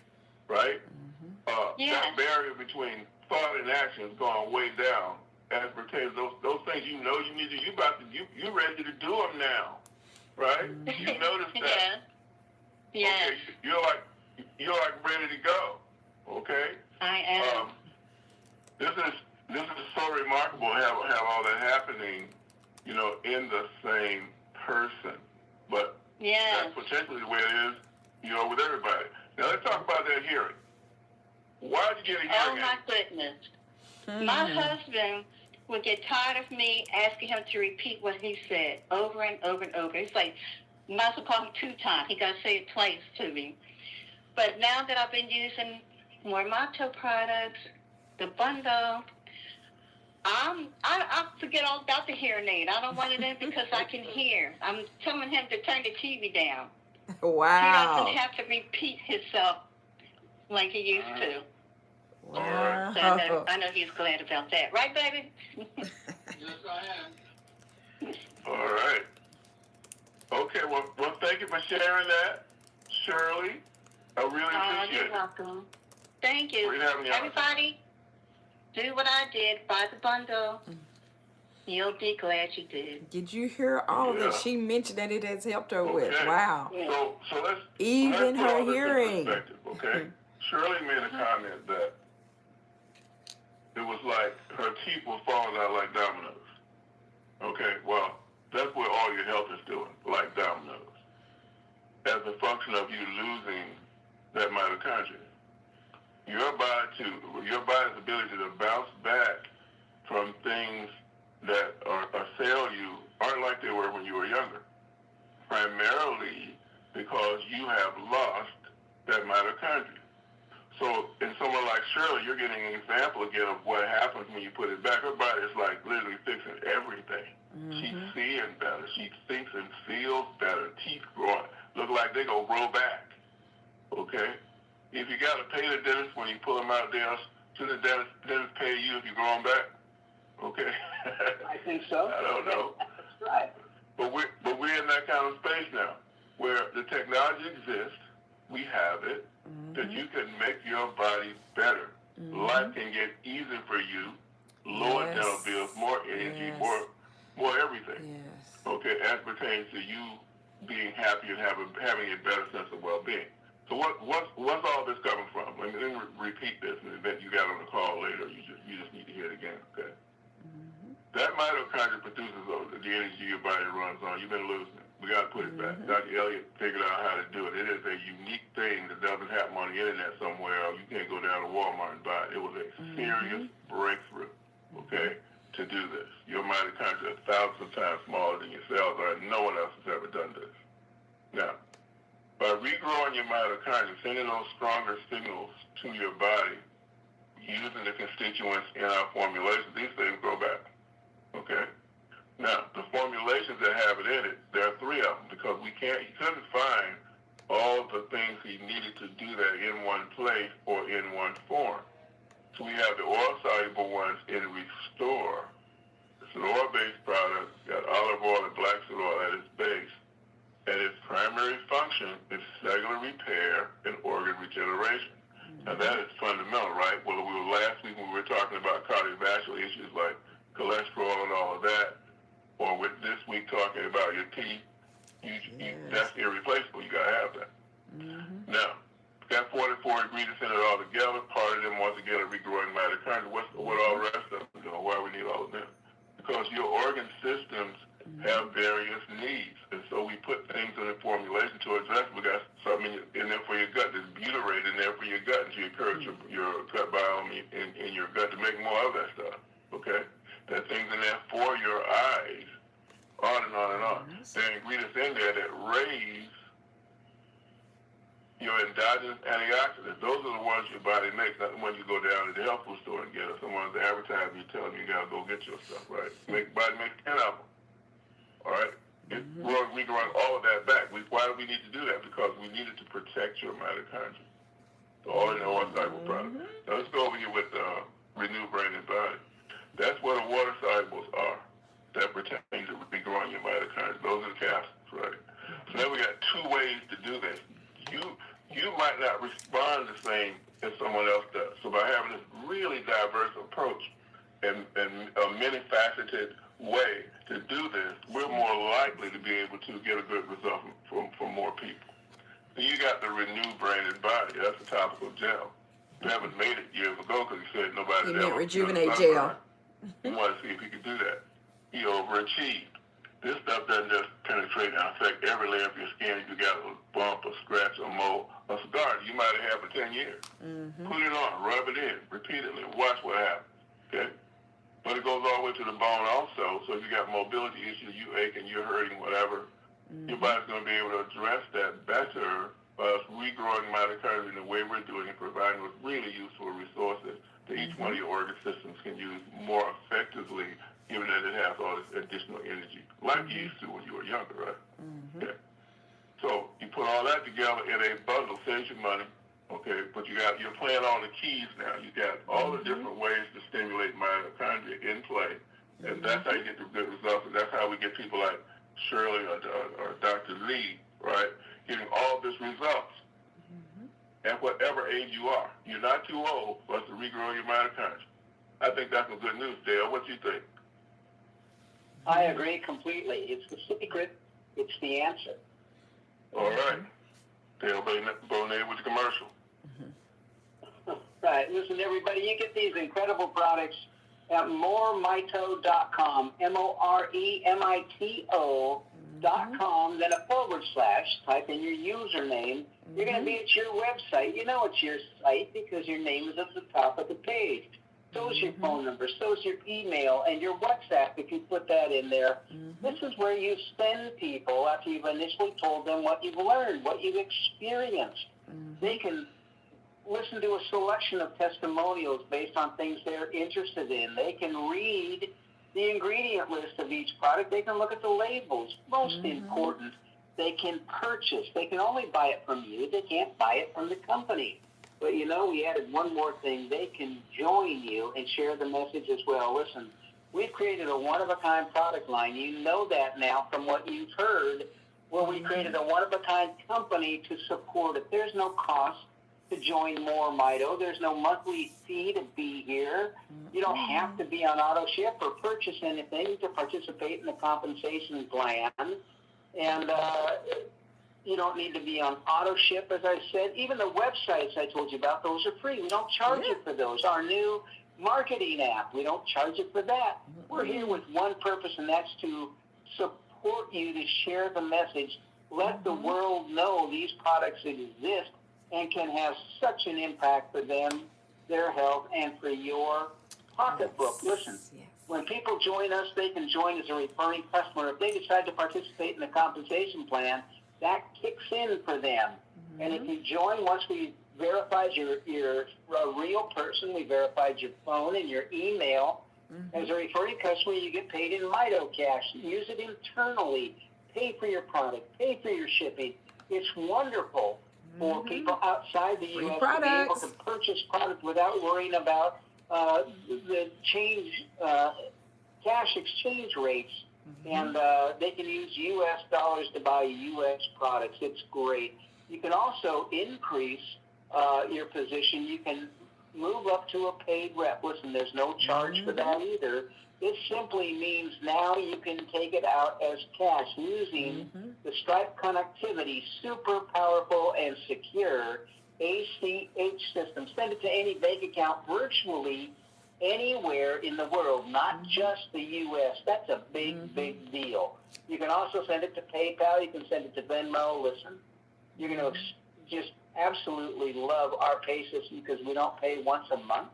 right? That barrier between thought and action has gone way down as pertains those things you need to. You ready to do them now, right? You notice that. Yeah. Okay, you're like ready to go. Okay. I am. This is so remarkable to have all that happening, in the same person. But that's potentially the way it is, with everybody. Now let's talk about that hearing. Why did you get a hearing? Oh my goodness. My husband would get tired of me asking him to repeat what he said over and over and over. It's like, you might as well call him 2 times. He got to say it twice to me. But now that I've been using MoreMito products, the bundle, I forget all about the hearing aid. I don't want it in because I can hear. I'm telling him to turn the TV down. Wow. He doesn't have to repeat himself like he used to. Wow. So I know he's glad about that. Right, baby? Yes, I am. All right. Okay, well, thank you for sharing that, Shirley. I really appreciate You're welcome. Thank you. Great having you on. Everybody, do what I did, buy the bundle. You'll be glad you did. Did you hear all that she mentioned that it has helped her with? Okay. Wow. So let's Even put her all this in hearing. perspective, okay? Shirley made a comment that it was like her teeth were falling out like dominoes. Okay, well, that's what all your health is doing, like dominoes, as a function of you losing that mitochondria. Your body's ability to bounce back from things that assail you aren't like they were when you were younger, primarily because you have lost that mitochondria. So in someone like Shirley, you're getting an example again of what happens when you put it back. Her body is like literally fixing everything. She's seeing better. She thinks and feels better. Teeth growing. Look like they gonna grow back. Okay? If you gotta pay the dentist when you pull them out there, should the dentist pay you if you grow them back? Okay? I think so. I don't know. That's right. But we're in that kind of space now, where the technology exists, we have it, that you can make your body better. Life can get easier for you, lower dental bills, more energy, more everything. Okay, as pertains to you being happy and having a better sense of well-being. So what's all this coming from? Let me repeat this, and then you got on the call later. You just need to hear it again. Okay. That mitochondria produces the energy your body runs on. You've been losing it. We got to put it back. Dr. Elliott figured out how to do it. It is a unique thing that doesn't happen on the internet somewhere. Or you can't go down to Walmart and buy it. It was a serious breakthrough, okay, to do this. Your mitochondria are thousands of times smaller than your cells are, and no one else has ever done this. Now, by regrowing your mitochondria, sending those stronger signals to your body, using the constituents in our formulations, these things grow back. Okay. Now, the formulations that have it in it, there are 3 of them because he couldn't find all the things he needed to do that in one place or in one form. So we have the oil-soluble ones in Restore. It's an oil-based product, got olive oil and black seed oil at its base, and its primary function is cellular repair and organ regeneration. Now that is fundamental, right? Well, last week when we were talking about cardiovascular issues like cholesterol and all of that, or with this week talking about your teeth, that's irreplaceable. You gotta have that. Now, got 44 ingredients in it all together. Part of them, once again, are regrowing mitochondria. What all the rest of them doing? Why we need all of them? Because your organ systems have various needs, and so we put things in the formulation to address. We got something in there for your gut. There's butyrate in there for your gut, and to encourage your gut biome in your gut to make more of that stuff. Okay. There are things in there for your eyes, on and on and on. There are ingredients in there that raise your endogenous antioxidants. Those are the ones your body makes, not the ones you go down to the health food store and get. Or someone's advertising you telling you gotta go get your stuff, right? Body makes 10 of them. All right? We can run all of that back. Why do we need to do that? Because we needed to protect your mitochondria. All in the oil-soluble product. Now let's go over here with Renew Brain and Body. That's what the water solubles are that pertain to regrowing your mitochondria. Those are the capsules, right? So now we got 2 ways to do this. You might not respond the same as someone else does. So by having this really diverse approach and a many-faceted way to do this, we're more likely to be able to get a good result from more people. So you got the Renew Brain and Body. That's a topical gel. Evans made it years ago because he said nobody's ever Rejuvenate Gel. He wanted to see if he could do that. He overachieved. This stuff doesn't just penetrate and affect every layer of your skin. If you got a bump, a scratch, a mole, a scar you might have had for 10 years. Put it on, rub it in repeatedly, watch what happens. Okay? But it goes all the way to the bone also. So if you got mobility issues, you ache and you're hurting, whatever, your body's going to be able to address that better by us regrowing mitochondria in the way we're doing it, providing with really useful resources that each one of your organ systems can use more effectively, given that it has all this additional energy, like you used to when you were younger, right? Okay. So you put all that together in a bundle, saves you money, okay? But you're playing all the keys now. You got all the different ways to stimulate mitochondria in play, and that's how you get the good results. And that's how we get people like Shirley or Dr. Lee, right, getting all this results. At whatever age you are. You're not too old for us to regrow your mitochondria. I think that's some good news, Dale. What do you think? I agree completely. It's the secret. It's the answer. All right. Dale Bonet with the commercial. Right. Listen, everybody, you get these incredible products at MoreMito.com, MoreMito.com, then a / type in your username. You're going to be at your website. You know it's your site because your name is at the top of the page. So is your phone number, so is your email, and your WhatsApp if you put that in there. This is where you send people after you've initially told them what you've learned, what you've experienced. They can listen to a selection of testimonials based on things they're interested in. They can read the ingredient list of each product. They can look at the labels. Most important, they can purchase. They can only buy it from you. They can't buy it from the company. But, you know, we added one more thing. They can join you and share the message as well. Listen, we've created a one-of-a-kind product line. You know that now from what you've heard, where we created a one-of-a-kind company to support it. There's no cost to join MoreMito. There's no monthly fee to be here. You don't have to be on auto ship or purchase anything to participate in the compensation plan. And you don't need to be on auto ship, as I said. Even the websites I told you about, those are free. We don't charge you for those. Our new marketing app, we don't charge you for that. We're here with one purpose, and that's to support you, to share the message, let the world know these products exist and can have such an impact for them, their health, and for your pocketbook. Listen, when people join us, they can join as a referring customer. If they decide to participate in the compensation plan, that kicks in for them. And if you join, once we verified you're a real person, we verified your phone and your email. As a referring customer, you get paid in Mito cash. Use it internally. Pay for your product. Pay for your shipping. It's wonderful for people outside the U.S. to be able to purchase product without worrying about the cash exchange rates. And they can use U.S. dollars to buy U.S. products. It's great. You can also increase your position. You can move up to a paid rep. Listen, there's no charge for that either. It simply means now you can take it out as cash using the Stripe connectivity, super powerful and secure ACH system. Send it to any bank account virtually anywhere in the world, not just the U.S. That's a big, big deal. You can also send it to PayPal. You can send it to Venmo. Listen, you're going to just absolutely love our pay system because we don't pay once a month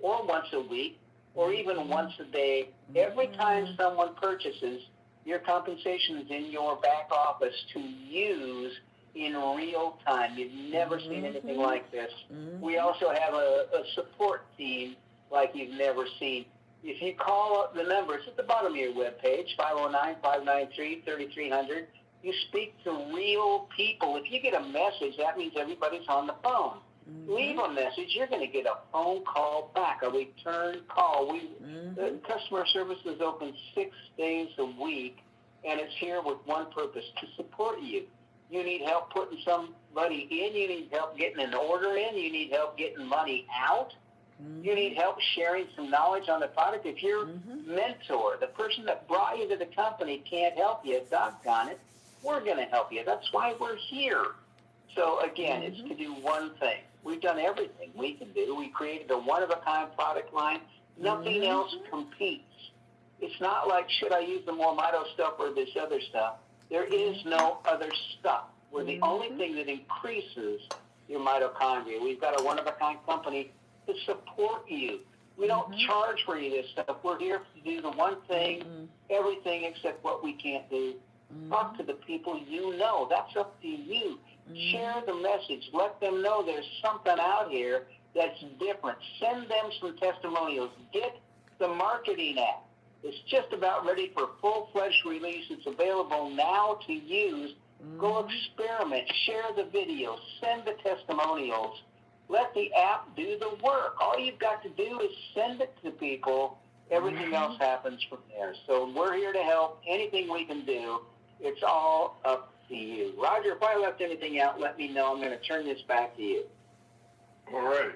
or once a week or even once a day. Every time someone purchases, your compensation is in your back office to use in real time. You've never seen anything like this. We also have a support team like you've never seen. If you call up the numbers at the bottom of your webpage, 509-593-3300, you speak to real people. If you get a message, that means everybody's on the phone. Leave a message, you're going to get a phone call back, a return call. The customer service is open 6 days a week, and it's here with one purpose, to support you. You need help putting somebody in. You need help getting an order in. You need help getting money out. You need help sharing some knowledge on the product. If your mentor, the person that brought you to the company, can't help you, doggone it, we're going to help you. That's why we're here. So, again, it's to do one thing. We've done everything we can do. We created a one-of-a-kind product line. Nothing else competes. It's not like, should I use the MoreMito stuff or this other stuff? There is no other stuff. We're the only thing that increases your mitochondria. We've got a one-of-a-kind company to support you. We don't charge for you this stuff. We're here to do the one thing, everything except what we can't do. Talk to the people you know. That's up to you. Share the message. Let them know there's something out here that's different. Send them some testimonials. Get the marketing app. It's just about ready for full-fledged release. It's available now to use. Go experiment. Share the videos. Send the testimonials. Let the app do the work. All you've got to do is send it to people. Everything else happens from there. So we're here to help. Anything we can do, it's all up to you. Roger, if I left anything out, let me know. I'm going to turn this back to you. All right.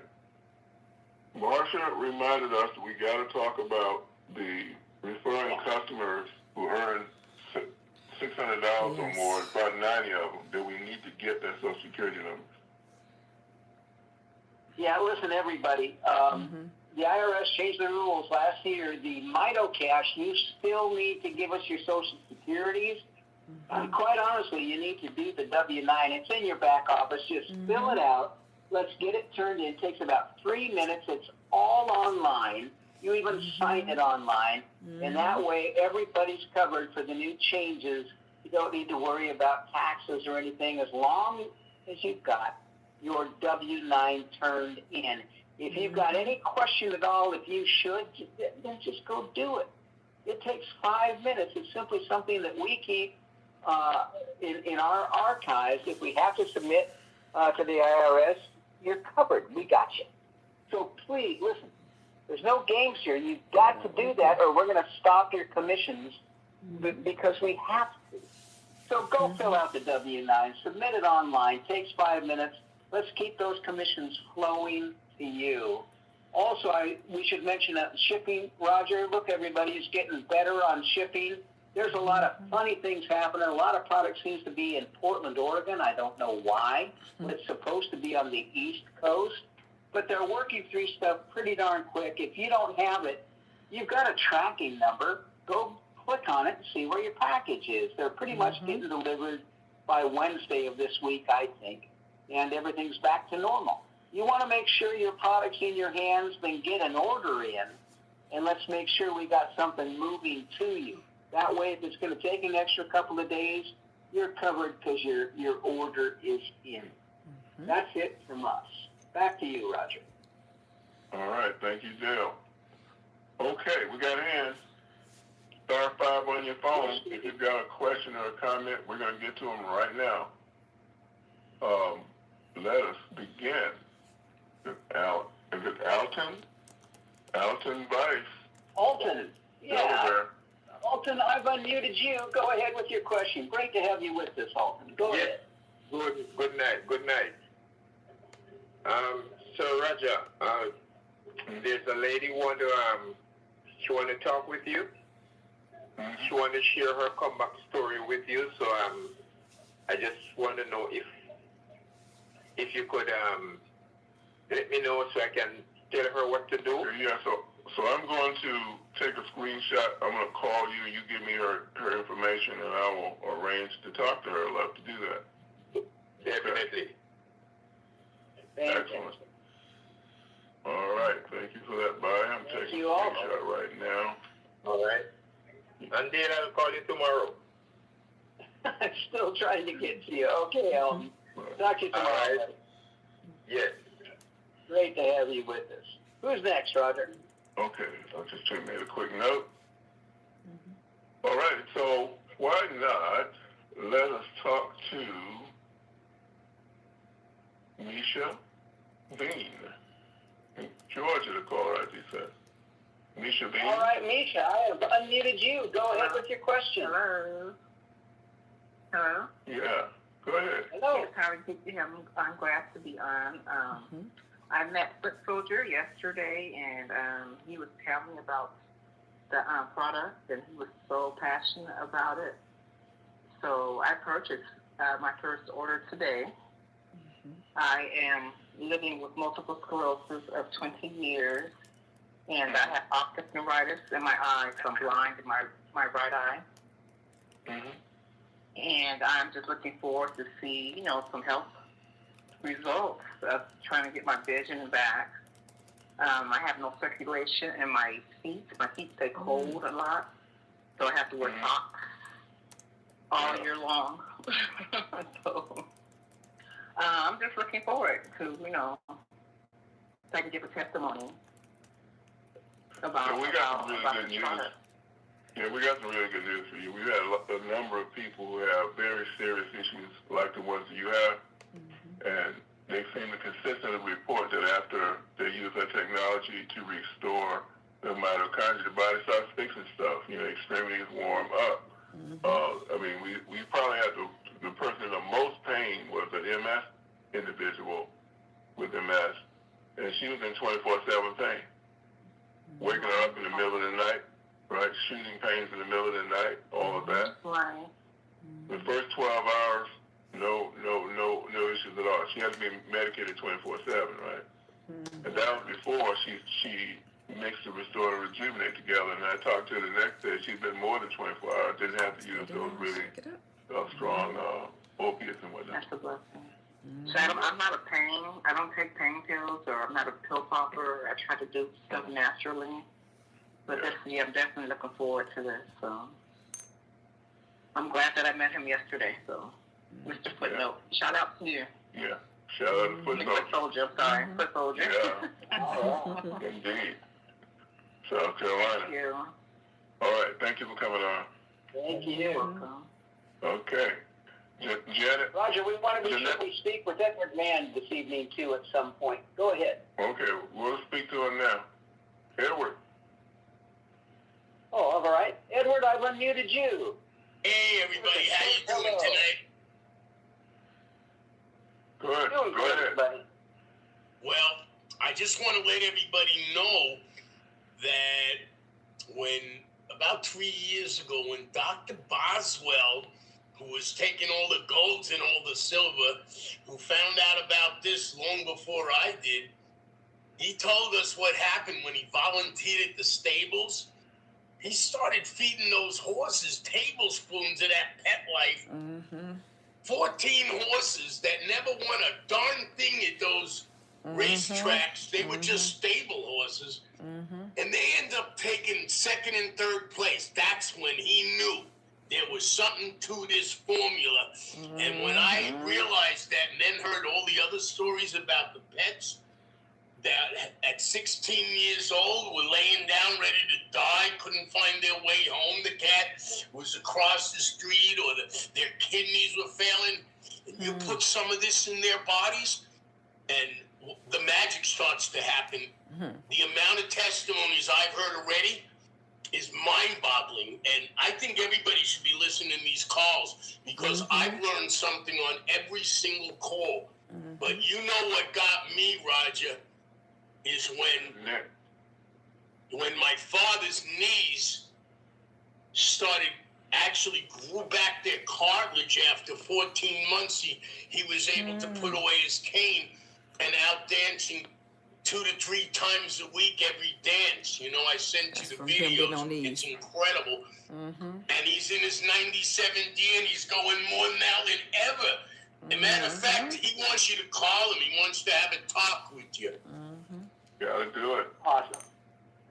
Marsha reminded us that we got to talk about the referring customers who earn $600 or more, about 90 of them, that we need to get their Social Security numbers. Yeah, listen, everybody. The IRS changed the rules last year. The Mito Cash, you still need to give us your Social Securities. Quite honestly, you need to do the W-9. It's in your back office. Just fill it out. Let's get it turned in. It takes about 3 minutes. It's all online. You even sign it online. And that way, everybody's covered for the new changes. You don't need to worry about taxes or anything as long as you've got your W-9 turned in. If you've got any question at all, if you should, then just go do it. It takes 5 minutes. It's simply something that we keep in our archives. If we have to submit to the IRS, you're covered. We got you. So please, listen, there's no games here. You've got to do that or we're going to stop your commissions because we have to. So go fill out the W-9, submit it online, takes 5 minutes. Let's keep those commissions flowing to you. Also, we should mention that shipping, Roger, look, everybody is getting better on shipping. There's a lot of funny things happening. A lot of product seems to be in Portland, Oregon. I don't know why. It's supposed to be on the East Coast. But they're working through stuff pretty darn quick. If you don't have it, you've got a tracking number. Go click on it and see where your package is. They're pretty much getting delivered by Wednesday of this week, I think. And everything's back to normal. You want to make sure your product's in your hands, then get an order in, and let's make sure we got something moving to you. That way, if it's going to take an extra couple of days, you're covered because your order is in. That's it from us. Back to you, Roger. All right. Thank you, Dale. Okay, we got hands. *5 on your phone. If you've got a question or a comment, we're going to get to them right now. Let us begin. Is it Alton? Alton Vice. Alton. Yeah. Delaware. Alton, I've unmuted you. Go ahead with your question. Great to have you with us, Alton. Go ahead. Good night. So Roger, there's a lady she want to talk with you. She want to share her comeback story with you. So I just want to know if you could let me know so I can tell her what to do. Yeah. So I'm going to take a screenshot. I'm going to call you. You give me her information, and I will arrange to talk to her. I'd love to do that. Definitely. Excellent. All right. Thank you for that, Bye. I'm taking a screenshot right now. All right. And then I'll call you tomorrow. I'm still trying to get to you. Okay, Alton. Talk to you tomorrow. All right. Yes. Great to have you with us. Who's next, Roger? Okay. I'll just made a quick note. All right. So why not let us talk to Misha Bean. Georgia to call her, as he said. Misha Bean. All right, Misha, I have unmuted you. Go ahead with your question. Hello? Yeah, go ahead. Hello. Yes, how are you? I'm glad to be on. I met Foot Soldier yesterday, and he was telling me about the product, and he was so passionate about it. So I purchased my first order today. I am living with multiple sclerosis of 20 years, and I have optic neuritis in my eye, so I'm blind in my right eye. And I'm just looking forward to see, some health results of trying to get my vision back. I have no circulation in my feet. My feet stay cold a lot, so I have to wear socks all year long. So I'm just looking forward to, so I can give a testimony about. So we got some really good news. Yeah, we got some really good news for you. We've had a number of people who have very serious issues like the ones that you have, and they seem to consistently report that after they use that technology to restore the mitochondria, the body starts fixing stuff. Extremities warm up. We probably had the person in the most pain was an MS individual with MS, and she was in 24/7 pain. Waking her up in the middle of the night, right? Shooting pains in the middle of the night, all of that. Right. The first 12 hours, no issues at all. She had to be medicated 24/7, right? And that was before she mixed the Restore and Rejuvenate together. And I talked to her the next day. She'd been more than 24 hours. Didn't have to use those really strong opiates and whatnot. That's a blessing. So I'm not a pain. I don't take pain pills, or I'm not a pill popper. I try to do stuff naturally. But I'm definitely looking forward to this. So I'm glad that I met him yesterday. So, Mr. Footnote, shout out to you. Yeah, shout out to Foot Soldier. I'm sorry, Foot Soldier. Yeah, indeed. South Carolina. Thank you. All right, thank you for coming on. Thank you. You're welcome. Okay. Janet? Roger, we want to be sure we speak with Edward Mann this evening, too, at some point. Go ahead. Okay, we'll speak to him now. Edward. Oh, all right. Edward, I've unmuted you. Hey, everybody. How you doing tonight? Good. Go ahead. Everybody. Well, I just want to let everybody know that about 3 years ago, when Dr. Boswell, who was taking all the golds and all the silver, who found out about this long before I did, he told us what happened when he volunteered at the stables. He started feeding those horses tablespoons of that Petlife. 14 horses that never won a darn thing at those racetracks. They were just stable horses. And they ended up taking second and third place. That's when he knew there was something to this formula. And when I realized that and then heard all the other stories about the pets that at 16 years old were laying down ready to die, couldn't find their way home. The cat was across the street, or their kidneys were failing. And you put some of this in their bodies, and the magic starts to happen. The amount of testimonies I've heard already is mind-boggling, and I think everybody should be listening to these calls, because I've learned something on every single call. But you know what got me, Roger, is when my father's knees grew back their cartilage after 14 months. He was able to put away his cane and out dancing 2 to 3 times a week every dance. You know, I sent you the videos. It's incredible. And he's in his 97th year, and he's going more now than ever. As a matter of fact, he wants you to call him. He wants to have a talk with you. Gotta do it. Awesome.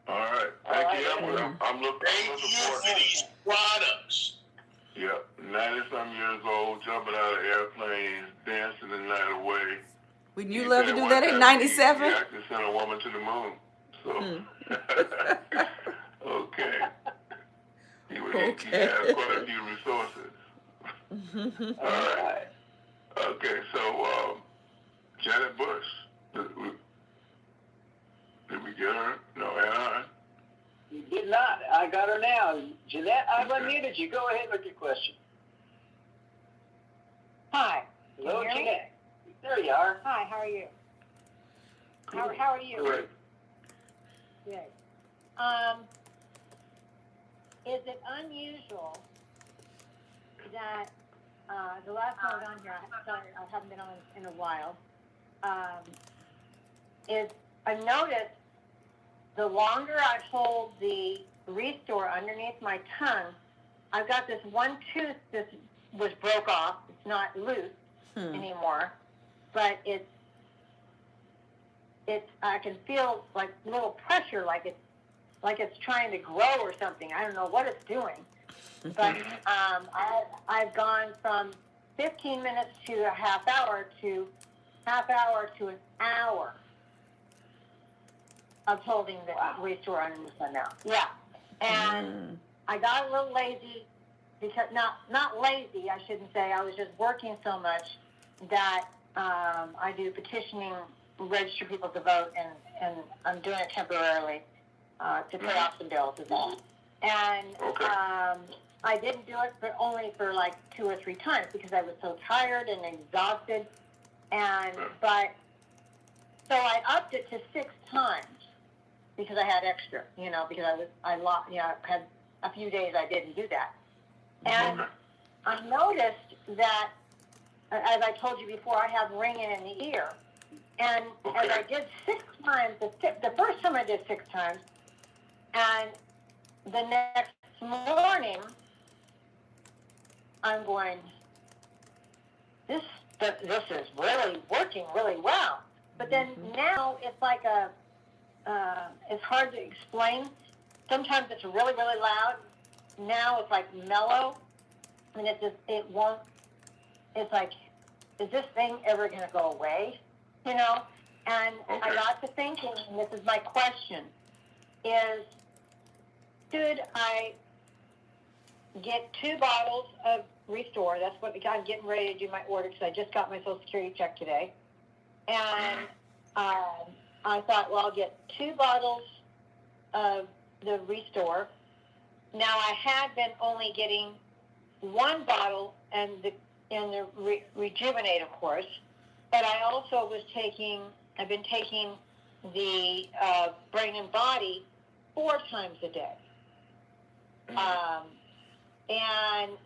All right. Thank you, Edward. I'm looking forward to these products. Yeah, 90-some years old, jumping out of airplanes, dancing the night away. Wouldn't you love to do that at 97? He actually sent a woman to the moon. So, okay. He had quite a few resources. All right. Okay, so Janet Bush, did we get her? No, Anaheim? You did not. I got her now. Jeanette, I've unmuted you. Go ahead with your question. Hi. Hello, Jeanette. There you are. Hi, how are you? How are you? Great. Good. Is it unusual that the last time I was on here, I haven't been on in a while, is I noticed the longer I hold the Restore underneath my tongue, I've got this one tooth that was broke off. It's not loose anymore, but it's I can feel like a little pressure, like it's trying to grow or something. I don't know what it's doing, but I've gone from 15 minutes to a half hour to an hour of holding the Restore underneath my mouth. Yeah, and I got a little lazy, because not lazy, I shouldn't say. I was just working so much that I do petitioning, register people to vote, and I'm doing it temporarily to pay off some bills as well. And I didn't do it, but only for like 2 or 3 times, because I was so tired and exhausted. But So I upped it to 6 times because I had extra, because I had a few days I didn't do that. And I noticed that, as I told you before, I have ringing in the ear. And as I did 6 times, the first time I did 6 times, and the next morning, I'm going, this is really working really well. But then now it's like it's hard to explain. Sometimes it's really, really loud. Now it's like mellow. And it's like, is this thing ever going to go away? And I got to thinking, and this is my question, is should I get 2 bottles of Restore? That's what I'm getting ready to do my order because I just got my Social Security check today. And I thought, well, I'll get 2 bottles of the Restore. Now, I had been only getting 1 bottle in the Rejuvenate, of course, but I also I've been taking the Brain and Body 4 times a day. And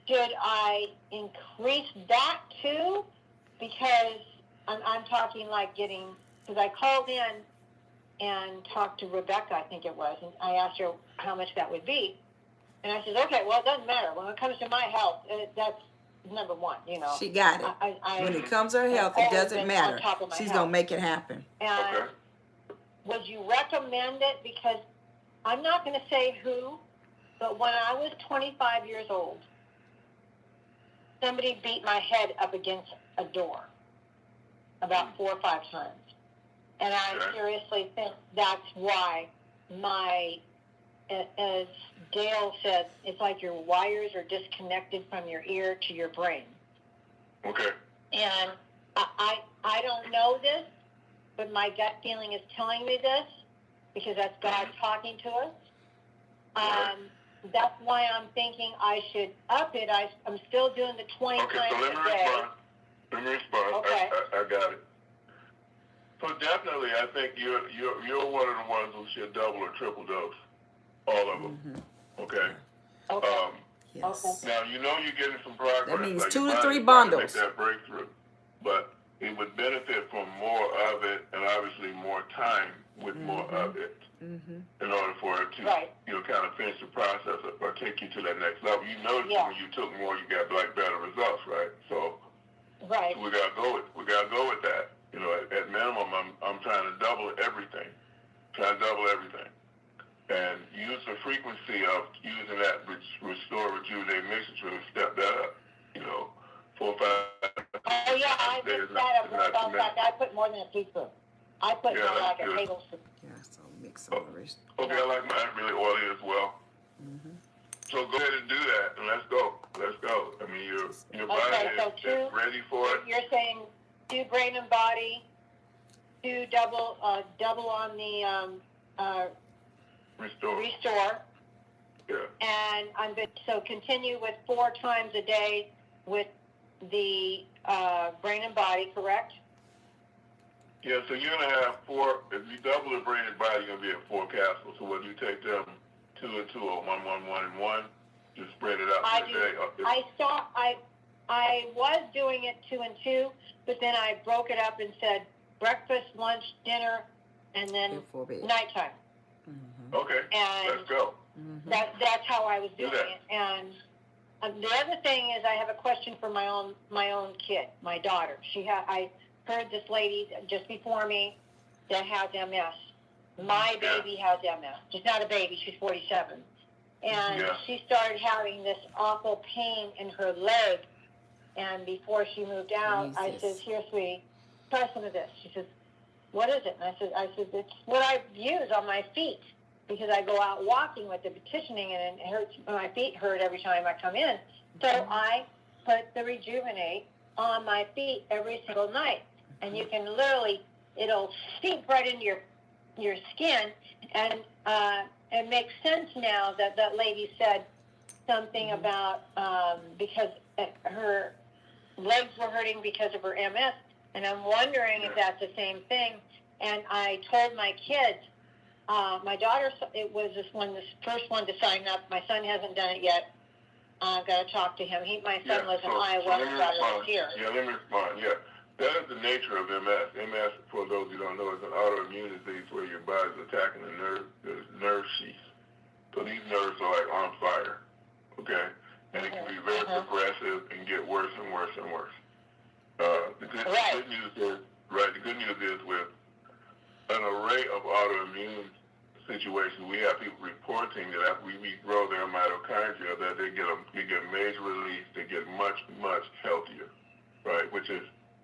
should I increase that too? Because I'm talking like because I called in and talked to Rebecca, I think it was, and I asked her how much that would be. And I said, okay, well, it doesn't matter. When it comes to my health, that's number one, She got it. When it comes to her health, it doesn't matter. She's going to make it happen. And would you recommend it? Because I'm not going to say who, but when I was 25 years old, somebody beat my head up against a door about 4 or 5 times. And I seriously think that's why as Dale said, it's like your wires are disconnected from your ear to your brain. Okay. And I don't know this, but my gut feeling is telling me this because that's God talking to us. That's why I'm thinking I should up it. I'm still doing the 20 times a day. Let me respond. Okay. I got it. So definitely, I think you're one of the ones who should double or triple dose. All of them. Okay. Yes. Now you're getting some progress. That means like 2 to 3 make bundles. that breakthrough, but it would benefit from more of it, and obviously more time with more of it, in order for it to kind of finish the process or take you to that next level. You noticed when you took more, you got better results, right? So we gotta go with that. At minimum, I'm trying to double everything. And use the frequency of using that Restore, Rejuvenate mixture to step that up. 4 or 5. Oh yeah, I mixed that up real fast. I put more than a teaspoon. I put more like a tablespoon. Yeah, so mix all the rest. Okay, I like mine really oily as well. So go ahead and do that, and let's go. I mean, your body is ready for it. You're saying 2 Brain and Body, 2 double on the Restore. Yeah. And I'm going to continue with 4 times a day with the Brain and Body, correct? Yeah, so you're going to have 4, if you double the Brain and Body, you're going to be at 4 capsules. So whether you take them 2 and 2 or 1, 1, 1, and 1, just spread it out for the day. I was doing it 2 and 2, but then I broke it up and said breakfast, lunch, dinner, and then nighttime. Okay, and let's go. That's how I was doing it. And the other thing is, I have a question for my own kid, my daughter. I heard this lady just before me that has MS. My baby has MS. She's not a baby. She's 47, and she started having this awful pain in her leg. And before she moved out, I said, "Here, sweetie, try some of this." She says, "What is it?" And I said, "It's what I use on my feet." Because I go out walking with the petitioning and it hurts, my feet hurt every time I come in. So I put the Rejuvenate on my feet every single night. And you can literally, it'll sink right into your skin. And it makes sense now that lady said something about because her legs were hurting because of her MS. And I'm wondering if that's the same thing. And I told my kids, my daughter, it was this first one to sign up. My son hasn't done it yet. I've got to talk to him. My son lives in Iowa. Let me respond. Yeah. That is the nature of MS. MS, for those who don't know, is an autoimmune disease where your body's attacking the nerve sheath. So these nerves are like on fire, okay? And it can be very progressive and get worse and worse and worse. The good news is, the good news is with an array of autoimmune situations, we have people reporting that after we regrow their mitochondria, that they get major relief, they get much, much healthier, right? Which is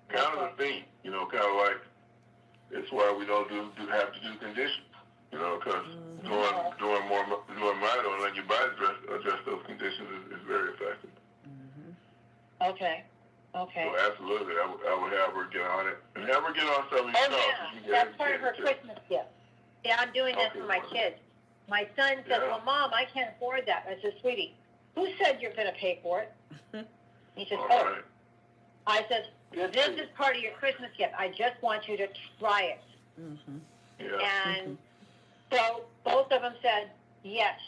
kind of the theme, kind of like, it's why we don't have to do conditions, because doing mito and letting your body adjust those conditions is very effective. Okay. So absolutely, I would have her get on it, and have her get on some of these stuff. Yeah, that's part of her Christmas gift. Yeah, I'm doing that for my kids. My son says, well, Mom, I can't afford that. I said, sweetie, who said you're going to pay for it? He says, I said, this is part of your Christmas gift. I just want you to try it. And so both of them said yes.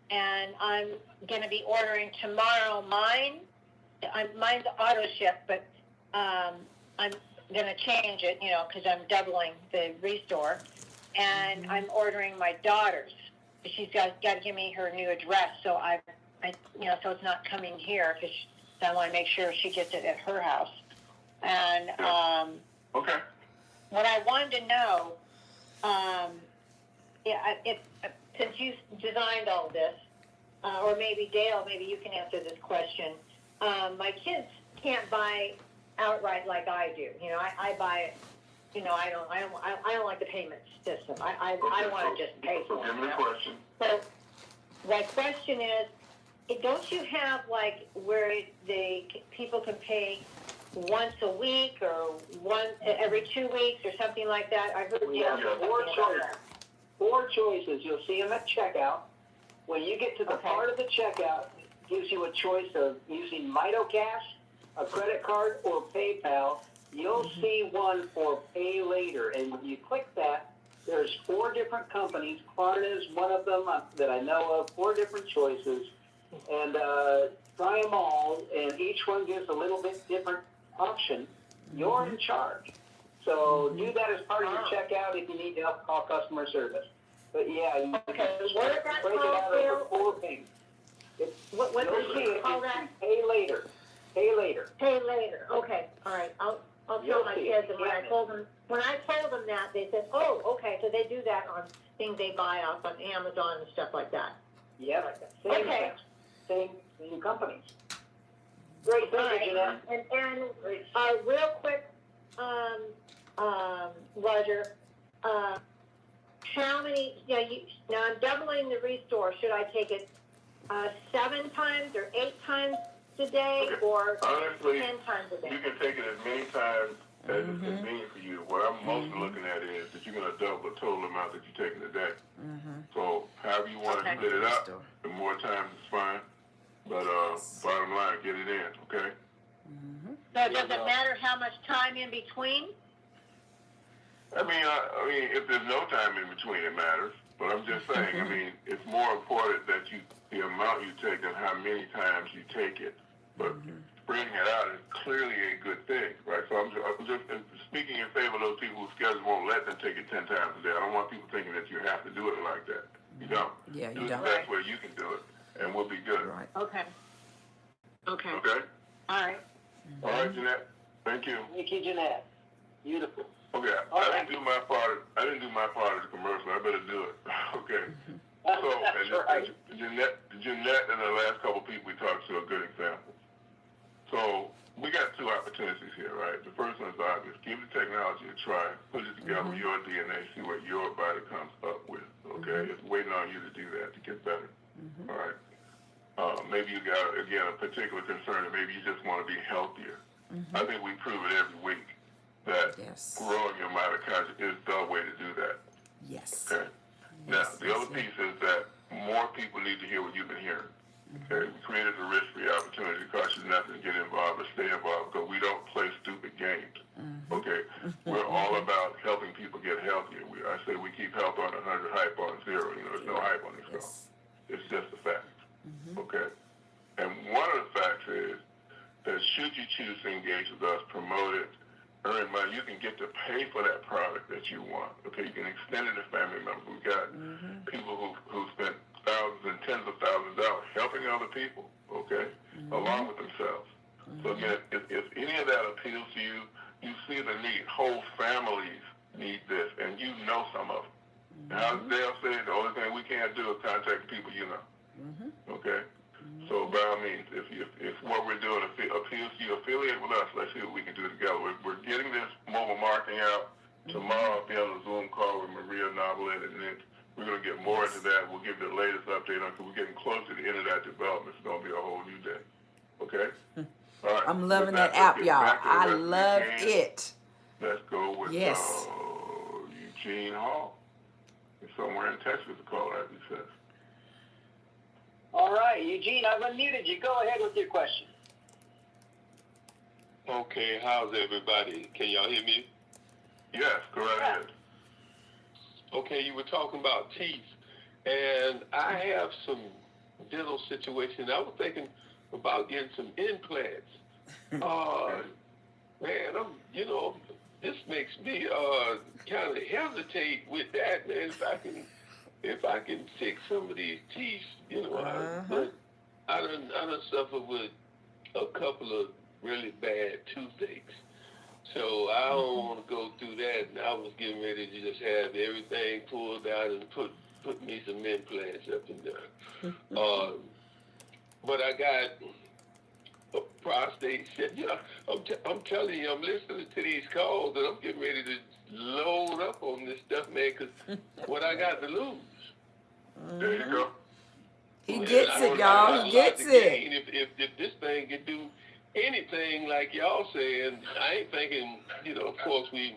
And I'm going to be ordering tomorrow mine's auto ship, but I'm going to change it, because I'm doubling the restore. And I'm ordering my daughter's. She's got to give me her new address, so so it's not coming here, because I want to make sure she gets it at her house. And what I wanted to know, since you designed all this, or maybe Dale, maybe you can answer this question. My kids can't buy outright like I do. I buy it. I don't like the payment system. I want to just pay for it. Give me a question. So my question is, don't you have where people can pay once a week or every 2 weeks or something like that? I heard we have four choices. You'll see them at checkout. When you get to the part of the checkout, it gives you a choice of using MitoCash, a credit card, or PayPal. You'll see one for pay later, and when you click that, there's 4 different companies. Klarna is one of them that I know of. 4 different choices, and try them all, and each one gives a little bit different option. You're in charge, so do that as part of your checkout. If you need help, call customer service. But yeah, you can break it out over 4 things. What does she call that? Pay later. Pay later. Pay later. Okay. All right. I'll tell my kids. And when I told them that, they said, "Oh, okay." So they do that on things they buy off on Amazon and stuff like that. Yeah. Same companies. Great. Thank you, Jeanette. And real quick, Roger. How many? Now I'm doubling the restore. Should I take it 7 times or 8 times a day, or honestly, 10 times a day? You can take it as many times as is convenient for you. What I'm mostly looking at is that you're going to double the total amount that you're taking a day. So however you want to split it up, the more times is fine. But bottom line, get it in, okay? So does it matter how much time in between? I mean, if there's no time in between, it matters. But I'm just saying, it's more important that the amount you take than how many times you take it. But spreading it out is clearly a good thing, right? So I'm just speaking in favor of those people whose schedules won't let them take it 10 times a day. I don't want people thinking that you have to do it like that. You don't. Yeah, you do don't. the best way you can do it, and we'll be good. Right. Okay. Okay? All right. All right, Jeanette. Thank you. Thank you, Jeanette. Beautiful. Okay, I didn't do my part of the commercial. I better do it. Okay. So, Jeanette and the last couple people we talked to are good examples. So, we got 2 opportunities here, right? The first one is obvious. Give the technology a try. Put it together with your DNA. See what your body comes up with, okay? It's waiting on you to do that to get better, all right? Maybe you got, again, a particular concern, and maybe you just want to be healthier. I think we prove it every week that growing your mitochondria is the way to do that. Yes. Okay? Now, the other piece is that more people need to hear what you've been hearing. Okay? We created a risk-free opportunity. It costs you nothing to get involved or stay involved because we don't play stupid games. healthier. I say we keep health on 100, hype on 0. You know, there's no hype on this call. It's just a fact. Okay? And one of the facts is that should you choose to engage with us, promote it, earn money, you can get to pay for that product that you want. Okay? You can extend it to family members. We've got people who spent thousands and tens of thousands of dollars helping other people, okay, along with themselves. So again, if any of that appeals to you, you see the need. Whole families need this, and you know some of them. And as Dale said, the only thing we can't do is contact the people you know. Okay? So by all means, if what we're doing appeals to you, affiliate with us. Let's see what we can do together. We're getting this mobile marketing out. Tomorrow I'll be on a Zoom call with Maria Novelet, and then we're going to get more into that. We'll give you the latest update on it because we're getting close to the end of that development. It's going to be a whole new day. Okay? All right. I'm loving that app, y'all. I love it. Let's go with Eugene Hall. It's somewhere in Texas, the call, as he says. All right, Eugene, I've unmuted you. Go ahead with your question. Okay, how's everybody? Can y'all hear me? Yes, go right ahead. Okay, you were talking about teeth, and I have some dental situation. I was thinking about getting some implants. Man, this makes me kind of hesitate with that, man. If I can fix some of these teeth, but I done suffered with a couple of really bad toothaches. So I don't want to go through that, and I was getting ready to just have everything pulled out and put me some implants up in there. But I got a prostate shit. I'm telling you, I'm listening to these calls, and I'm getting ready to load up on this stuff, man, because what I got to lose. There you go. He gets it, y'all. He gets it. If this thing can do anything like y'all saying, I ain't thinking, of course we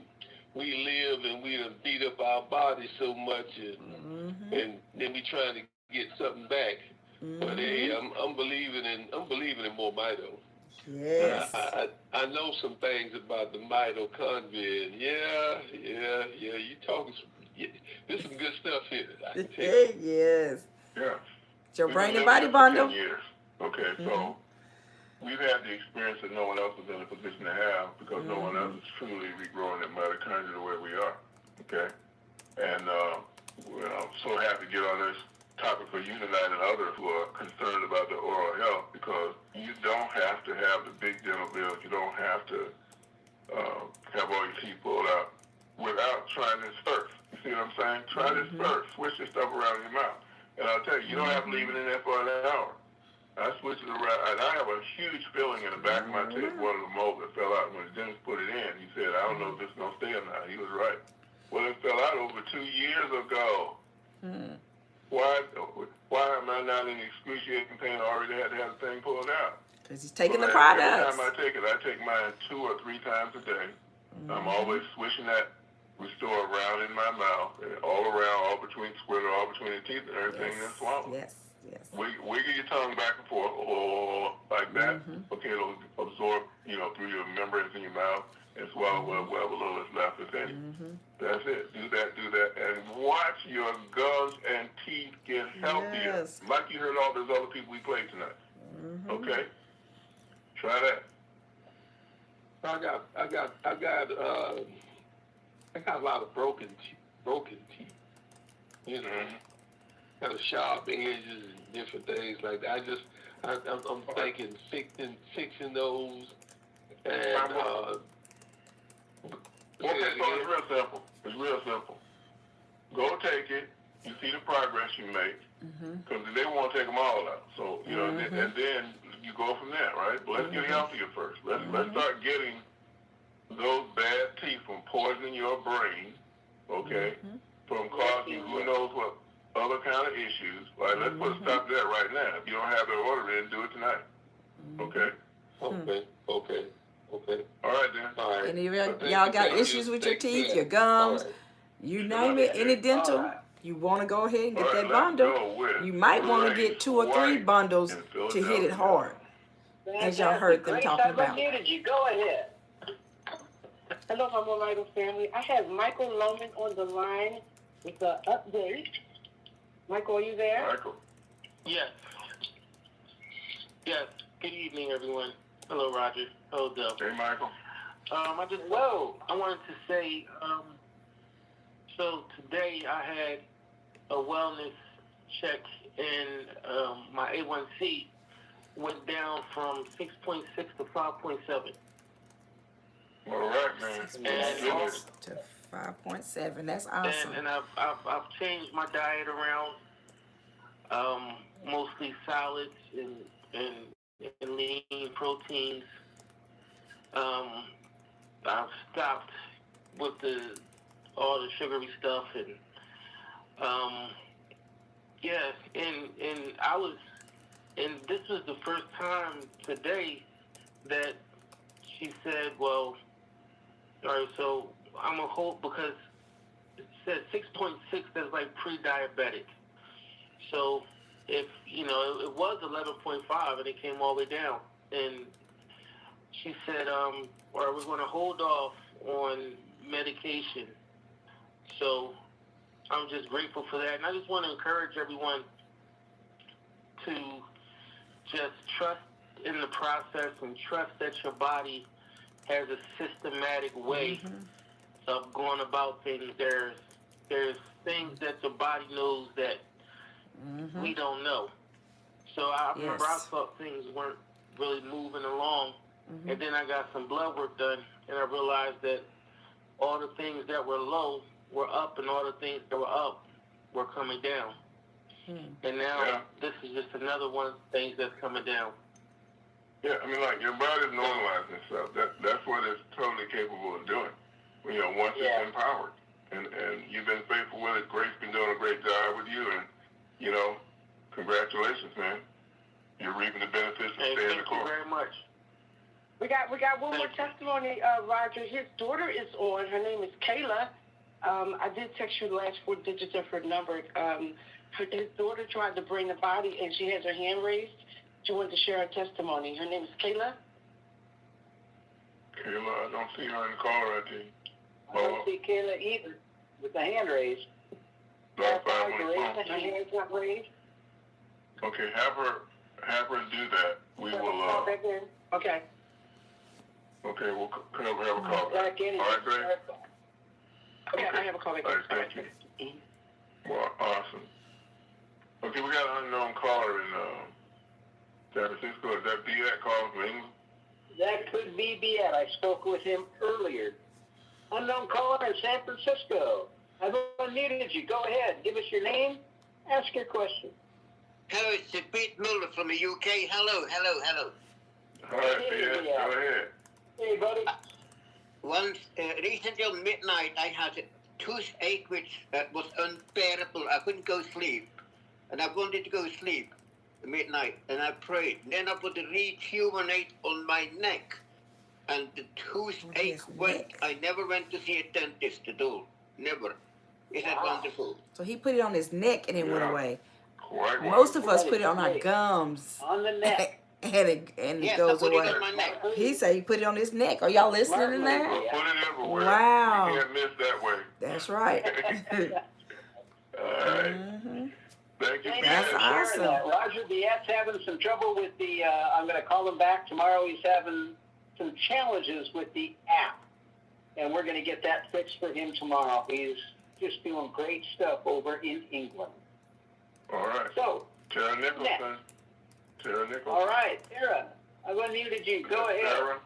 live and we done beat up our bodies so much and then we trying to get something back. But hey, I'm believing in MoreMito. Yes. I know some things about the mitochondria, and you talking there's some good stuff here. I can tell. Yes. Yeah. It's your brain and body bundle. 10 years. Okay, so we've had the experience that no one else is in a position to have because no one else is truly regrowing their mitochondria the way we are. Okay? And I'm so happy to get on this topic for you tonight and others who are concerned about the oral health because you don't have to have the big dental bills. You don't have to have all your teeth pulled out without trying this first. You see what I'm saying? Try this first. Switch this stuff around in your mouth. And I'll tell you, you don't have to leave it in there for an hour. I switched it around, and I have a huge filling in the back of my teeth, one of the molds that fell out. When the dentist put it in, he said, I don't know if this is going to stay or not. He was right. Well, it fell out over 2 years ago. Why am I not in excruciating pain? I already had to have the thing pulled out. Because he's taking the products. Every time I take mine 2 or 3 times a day. I'm always swishing that Restore around in my mouth, and all around, all between squirt, all between the teeth and everything, and then swallow. Yes. Wiggle your tongue back and forth, like that. Okay, it'll absorb, through your membranes in your mouth and swallow whatever little is left, if any. That's it. Do that, and watch your gums and teeth get healthier. Yes. Like you heard all those other people we played tonight. Okay, try that. I got a lot of broken teeth. Kind of sharp edges and different things like that. I'm thinking fixing those. And so it's real simple. Go take it. You see the progress you make, because they won't take them all out. So and then you go from there, right? But let's get healthier first. Let's start getting those bad teeth from poisoning your brain, okay, from causing who knows what other kind of issues. Right? Let's put a stop to that right now. If you don't have that order in, do it tonight. Okay? Okay. All right, then. All right. And if y'all got issues with your teeth, your gums, you name it, any dental, you want to go ahead and get that bundle, you might want to get 2 or 3 bundles to hit it hard, as y'all heard them talking about. I've unmuted you. Go ahead. Hello, my MoreMito family. I have Michael Loman on the line with the update. Michael, are you there? Michael. Yes. Yes. Good evening, everyone. Hello, Roger. Hello, Dub. Hey, Michael. I wanted to say, so today I had a wellness check and my A1C went down from 6.6 to 5.7. All right, man. 6.6 to 5.7. That's awesome. And I've changed my diet around, mostly solids and lean proteins. I've stopped with all the sugary stuff and and this was the first time today that she said, well, all right, so I'm gonna hold, because it said 6.6, that's like pre-diabetic. So if, it was 11.5 and it came all the way down. And she said, we're going to hold off on medication. So I'm just grateful for that. And I just want to encourage everyone to just trust in the process and trust that your body has a systematic way of going about things. There's things that the body knows that we don't know. So I remember I thought things weren't really moving along. And then I got some blood work done, and I realized that all the things that were low were up, and all the things that were up were coming down. And now this is just another one of the things that's coming down. Yeah, I mean, like, your body's normalizing itself. That's what it's totally capable of doing. Once it's empowered. And you've been faithful with it. Grace's been doing a great job with you, and, congratulations, man. You're reaping the benefits of staying the course. Thank you very much. We got one more testimony, Roger. His daughter is on. Her name is Kayla. I did text you the last 4 digits of her number. His daughter tried to bring the body, and she has her hand raised. She wanted to share her testimony. Her name is Kayla. Kayla, I don't see her in the call right there. I don't see Kayla either with the hand raised. Her hand's not raised. Okay, have her do that. We will. Okay. Okay, we'll have a call back. All right, Grace? Okay, I have a call back. All right, thank you. Well, awesome. Okay, we got an unknown caller in San Francisco. Is that Biat calling from England? That could be Biat. I spoke with him earlier. Unknown caller in San Francisco. I've unmuted you. Go ahead. Give us your name. Ask your question. Hello, it's Pete Muller from the UK. Hello. All right, Biat. Go ahead. Hey, buddy. Recently on midnight, I had a toothache which was unbearable. I couldn't go to sleep. And I wanted to go to sleep at midnight. And I prayed. Then I put the rejuvenate on my neck. And the toothache went. I never went to see a dentist at all. Never. Isn't that wonderful? So he put it on his neck and it went away. Most of us put it on our gums. On the neck. And it goes away. It on my neck. He said he put it on his neck. Are y'all listening to that? Put it everywhere. Wow. You can't miss that way. That's right. All right. Thank you, That's awesome. Roger Biat's having some trouble with the, I'm going to call him back tomorrow. He's having some challenges with the app. And we're going to get that fixed for him tomorrow. He's just doing great stuff over in England. All right. So, Tara Nicholson. All right, Tara. I've unmuted you. Go ahead. Tara?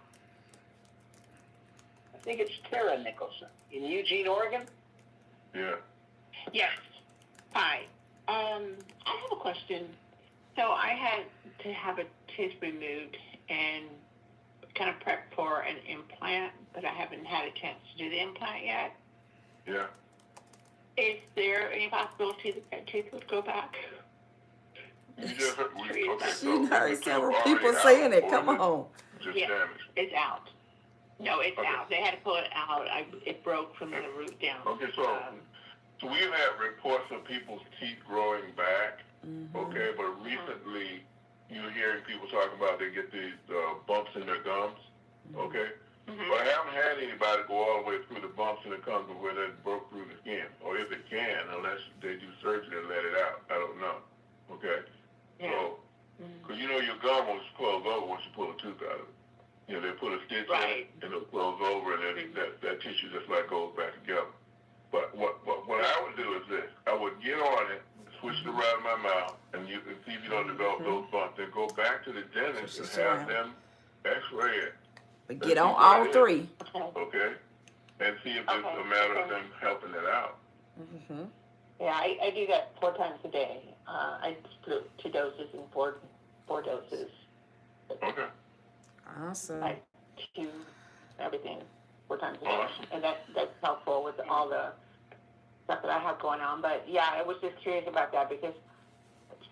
I think it's Tara Nicholson in Eugene, Oregon. Yeah. Yes. Hi. I have a question. So I had to have a tooth removed and kind of prep for an implant, but I haven't had a chance to do the implant yet. Yeah. Is there any possibility that that tooth would go back? She heard several people saying it. Come on. Yeah, it's out. No, it's out. They had to pull it out. It broke from the root down. Okay, so we've had reports of people's teeth growing back. Okay, but recently you're hearing people talking about they get these bumps in their gums. Okay, But I haven't had anybody go all the way through the bumps and the comes where they broke through the skin. Or if it can, unless they do surgery and let it out. I don't know. Okay? Yeah. So, because you know your gum will close over once you pull a tooth out of it. You know, they put a stitch in it and it'll close over and then that tissue just like goes back together. But what I would do is this. I would get on it, switch it around my mouth, and you can see if you don't develop those bumps. Then go back to the dentist and have them x-ray it. But get on all three. Okay. And see if it's a matter of them helping it out. Mm-hmm. Yeah, I do that 4 times a day. I do 2 doses and four doses. Okay. Awesome. I chew everything 4 times a day. Awesome. And that's helpful with all the stuff that I have going on. But yeah, I was just curious about that because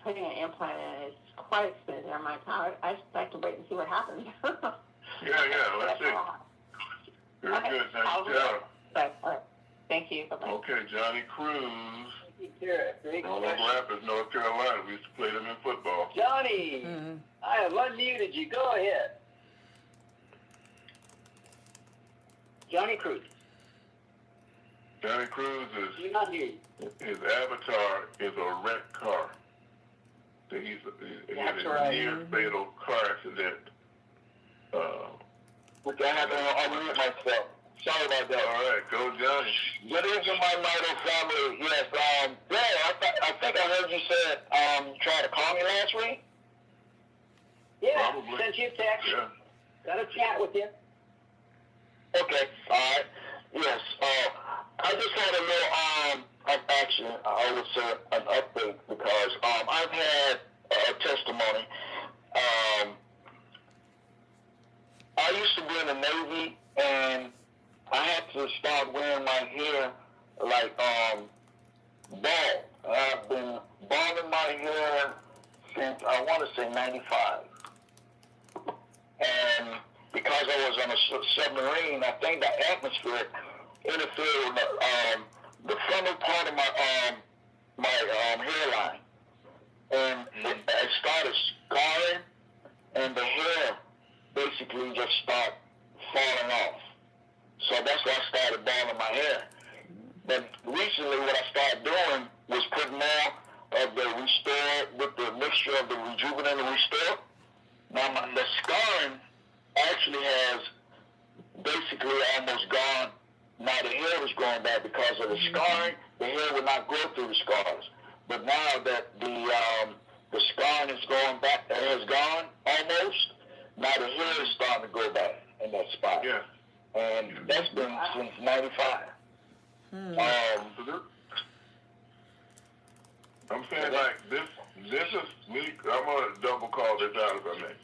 putting an implant in is quite expensive. I'm like, I just like to wait and see what happens. Yeah, let's see. Very good. Thank you, Tara. All right. Thank you. Bye-bye. Okay, Johnny Cruz. From Rapids, North Carolina. We used to play them in football. Johnny, I have unmuted you. Go ahead. Johnny Cruz. Johnny Cruz Do not hear you. His avatar is a wrecked car. So he had a near fatal car accident. Which I have to unmute myself. Sorry about that. All right, go Johnny. Good evening, my Mito family. Yes, Bill, I think I heard you said you tried to call me last week. Yeah, probably. Sent you a text. Yeah. Got a chat with you. Okay, all right. Yes, I just had a little, actually, I would say an update because I've had a testimony. I used to be in the Navy, and I had to start wearing my hair like bald. I've been balding my hair since, I want to say, 95. And because I was on a submarine, I think the atmosphere interfered with the frontal part of my hairline. And it started scarring, and the hair basically just started falling off. So that's why I started balding my hair. But recently what I started doing was put more of the Restore with the mixture of the Rejuvenate and Restore. Now the scarring actually has basically almost gone. Now the hair is growing back because of the scarring. The hair will not grow through the scars. But now that the scarring is going back, it has gone almost. Now the hair is starting to grow back in that spot. Yeah. And that's been since 95. I'm saying like this is me. I'm gonna double call this out if I may.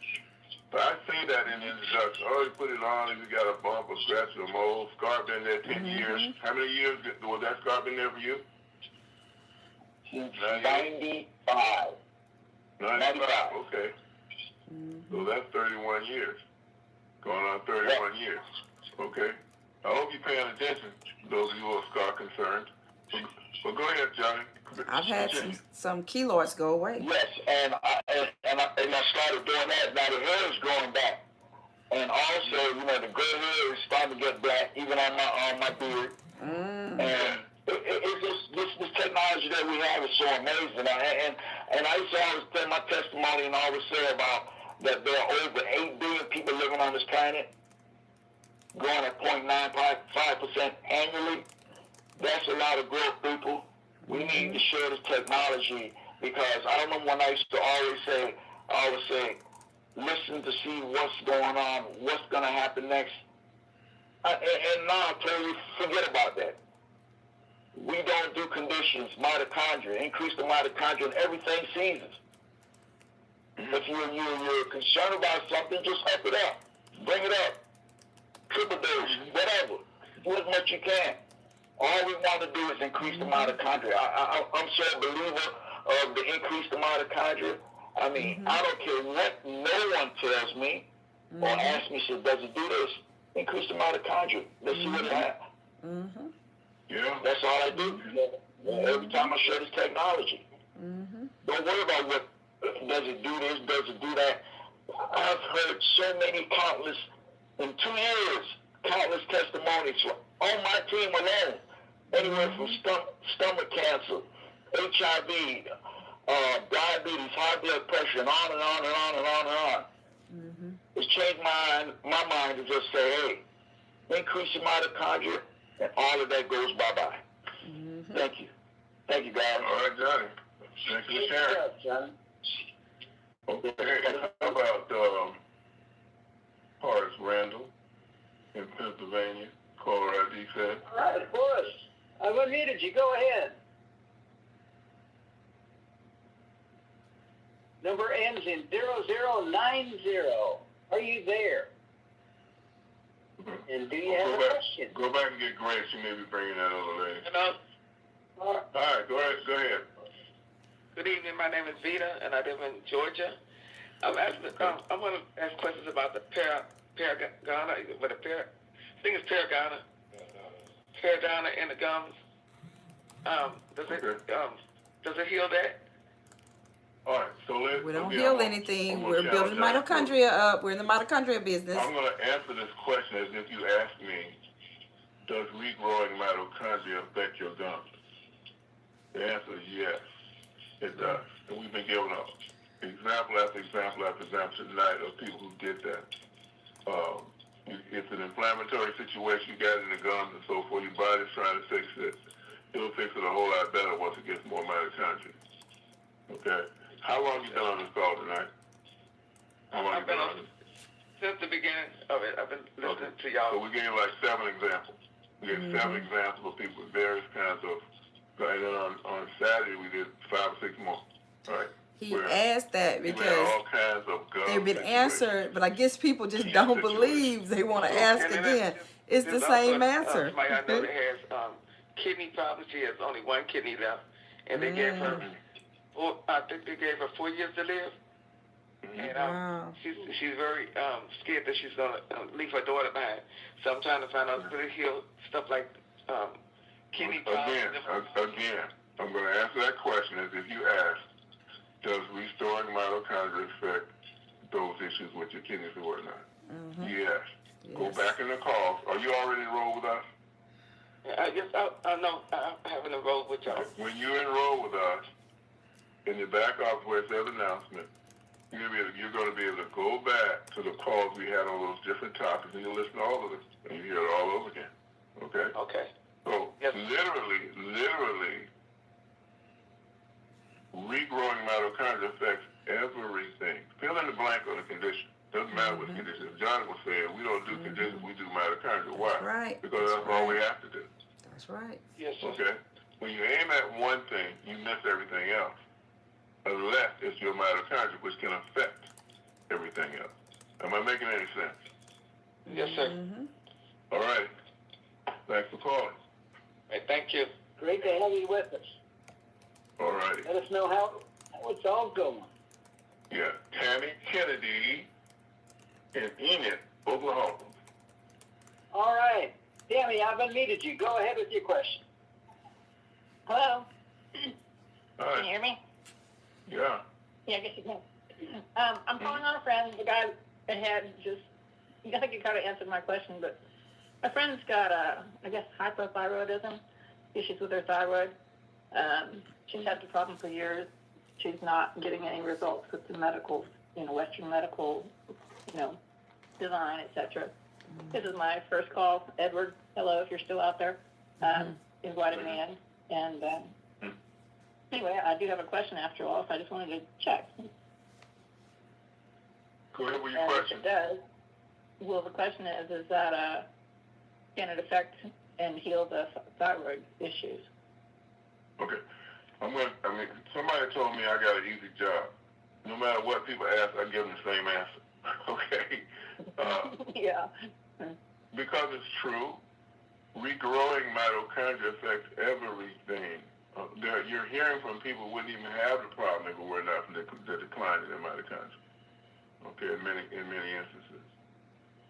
But I say that in the introduction. Oh, you put it on and you got a bump, a scratch, or a mole. Scar been there 10 years. How many years was that scar been there for you? Since 95. 95, okay. So that's 31 years. Going on 31 years. Okay. I hope you're paying attention, those of you who are scar concerned. But go ahead, Johnny. I've had some keloids go away. Yes, and I started doing that. Now the hair is growing back, and also, you know, the gray hair is starting to get black, even on my beard. And it's just this technology that we have is so amazing. And I used to always tell my testimony and always say about that there are over 8 billion people living on this planet, growing at 0.95% annually. That's a lot of growth, people. We need to share this technology because I don't know when I used to always say, listen to see what's going on, what's going to happen next. And now I tell you, forget about that. We don't do conditions, mitochondria, increase the mitochondria in everything seasons. If you're concerned about something, just up it up. Bring it up. Triple dose, whatever. Do as much you can. All we want to do is increase the mitochondria. I'm so a believer of the increase the mitochondria. I mean, I don't care what no one tells me or asks me, says, does it do this? Increase the mitochondria. Let's see what it happens. Yeah. That's all I do. Every time I share this technology. Don't worry about what, does it do this, does it do that. I've heard so many countless, in 2 years, countless testimonies on my team alone. Anywhere from stomach cancer, HIV, diabetes, high blood pressure, and on and on and on and on and on. It's changed my mind to just say, hey, increase your mitochondria, and all of that goes bye-bye. Thank you. Thank you, guys. All right, Johnny. Thank you for sharing. Johnny. Okay, how about Horace Randall in Pennsylvania? Caller ID said. All right, Horace, I've unmuted you. Go ahead. Number ends in 0090. Are you there? And do you have a question? Go back and get Grace. She may be bringing that other lady. Hello. All right, go ahead. Good evening. My name is Vita, and I live in Georgia. I want to ask questions about the Paragana. I think it's Paragana. Paragana in the gums. Does it heal that? All right, so we don't heal anything. We're building mitochondria up. We're in the mitochondria business. I'm going to answer this question as if you asked me, does regrowing mitochondria affect your gums? The answer is yes, it does. And we've been giving example after example after example tonight of people who did that. It's an inflammatory situation you got in the gums and so forth. Your body's trying to fix it. It'll fix it a whole lot better once it gets more mitochondria. Okay? How long have you been on this call tonight? I've been on since the beginning of it. I've been listening to y'all. So we gave you like 7 examples. We gave 7 examples of people with various kinds of, and then on Saturday we did 5 or 6 more. All right? He asked that because all kinds of they've been answered, but I guess people just don't believe. They want to ask again. It's the same answer. Somebody I know that has kidney problems. She has only 1 kidney left, and they gave her. I think they gave her 4 years to live, and she's very scared that she's gonna leave her daughter behind. So I'm trying to find out could it heal stuff like kidney problems. Again, I'm going to answer that question as if you asked, does restoring mitochondria affect those issues with your kidneys or whatnot? Yes. Go back in the calls. Are you already enrolled with us? I guess I know I haven't enrolled with y'all. When you enroll with us, in the back office where it says announcement, you're going to be able to go back to the calls we had on those different topics, and you'll listen to all of it, and you hear it all over again. Okay? Okay. So, literally, regrowing mitochondria affects everything. Fill in the blank on the condition. Doesn't matter what condition. As John was saying, we don't do conditions, we do mitochondria. Why? That's right. Because that's all we have to do. That's right. Yes, sir. Okay? When you aim at one thing, you miss everything else. Unless it's your mitochondria, which can affect everything else. Am I making any sense? Yes, sir. All right. Thanks for calling. Hey, thank you. Great to have you with us. All righty. Let us know how it's all going. Yeah. Tammy Kennedy in Enid, Oklahoma. All right. Tammy, I've unmuted you. Go ahead with your question. Hello? All right. Can you hear me? Yeah. Yeah, I guess you can. I'm calling on a friend, the guy that had just, I think you kind of answered my question, but my friend's got, I guess, hypothyroidism, issues with her thyroid. She's had the problem for years. She's not getting any results with the medical, Western medical, design, etc. This is my first call. Edward, hello, if you're still out there, invited me in. And anyway, I do have a question after all, so I just wanted to check. Go ahead with your And question. if it does, well, the question is that can it affect and heal the thyroid issues? Okay. Somebody told me I got an easy job. No matter what people ask, I give them the same answer. Okay? Yeah. Because it's true, regrowing mitochondria affects everything. You're hearing from people who wouldn't even have the problem if it were not for the decline in their mitochondria. Okay, in many instances.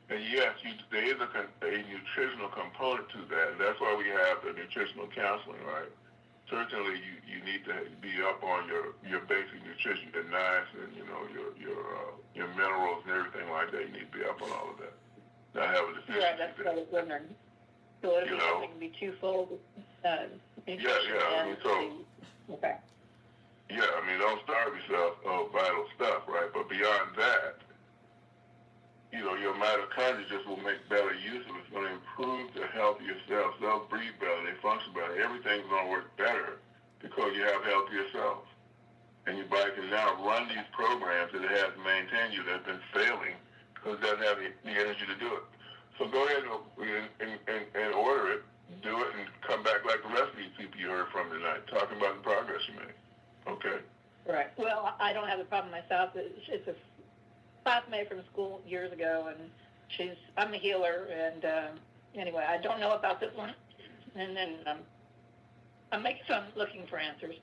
And yes, there is a nutritional component to that, and that's why we have the nutritional counseling, right? Certainly, you need to be up on your basic nutrition, your niacin, your minerals and everything like that. You need to be up on all of that. not have a deficiency. Right, that's what I was wondering. So it'll be something to be twofold. Yeah. I mean, so. Okay. Yeah, I mean, don't starve yourself of vital stuff, right? But beyond that, your mitochondria just will make better use of it. It's going to improve the health of your cells. Cells breathe better. They function better. Everything's going to work better because you have healthier cells. And your body can now run these programs that it has to maintain you that have been failing because it doesn't have the energy to do it. So go ahead and order it, do it, and come back like the rest of these people you heard from tonight, talking about the progress you made. Okay? Right. Well, I don't have the problem myself. It's a classmate from school years ago, and I'm a healer, and anyway, I don't know about this one. And then I'm looking for answers.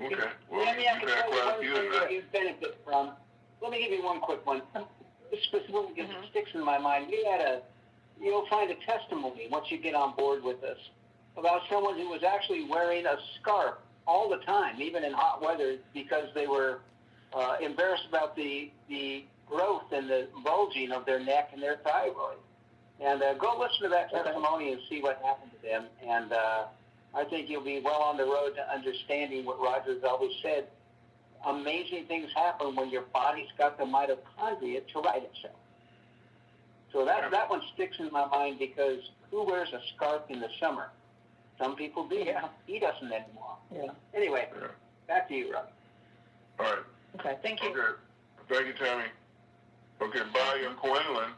Okay. Well, Let me ask you one thing that you benefit from. Let me give you one quick one. Specifically, because it sticks in my mind. You'll find a testimony once you get on board with this about someone who was actually wearing a scarf all the time, even in hot weather, because they were embarrassed about the growth and the bulging of their neck and their thyroid. And go listen to that testimony and see what happened to them. And I think you'll be well on the road to understanding what Roger's always said. Amazing things happen when your body's got the mitochondria to right itself. So that one sticks in my mind because who wears a scarf in the summer? Some people do. Yeah. He doesn't anymore. Yeah. Anyway, back to you, Rob. All right. Okay, thank you. Okay. Thank you, Tammy. Okay, Baya Quinlan.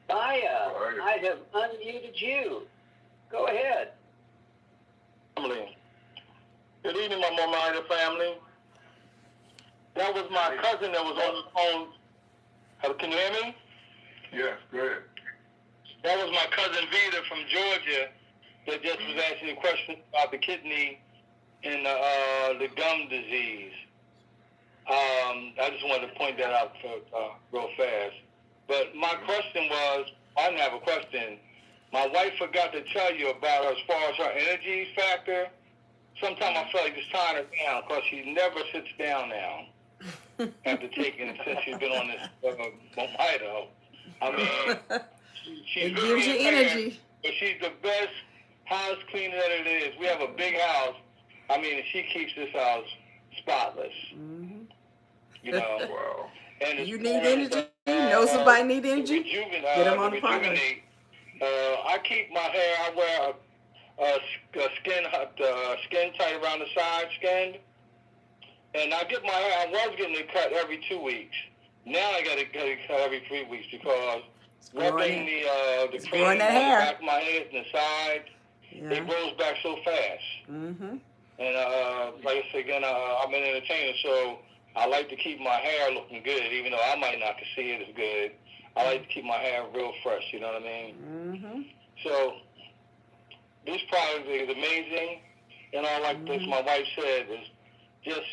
Baya, I have unmuted you. Go ahead. Family. Good evening, my MoreMito family. That was my cousin that was on the phone. Hello, can you hear me? Yes, go ahead. That was my cousin Vita from Georgia that just was asking a question about the kidney and the gum disease. I just wanted to point that out real fast. But my question was, I didn't have a question. My wife forgot to tell you about her as far as her energy factor. Sometimes I feel like it's tying her down because she never sits down now after taking, since she's been on this MoreMito. I mean, she's it gives you energy. But she's the best house cleaner that it is. We have a big house. I mean, she keeps this house spotless. Mm-hmm. You know. Wow. And you need energy. You know somebody need energy. Get them on the progress. I keep my hair. I wear a skin tight around the side skin, and I get my hair. I was getting it cut every 2 weeks. Now I got to get it cut every 3 weeks because rubbing the cream on the back of my head and the sides, it grows back so fast. Mm-hmm. And like I said again, I'm an entertainer, so I like to keep my hair looking good, even though I might not see it as good. I like to keep my hair real fresh, you know what I mean? Mm-hmm. So this product is amazing, and I like this, my wife said, is just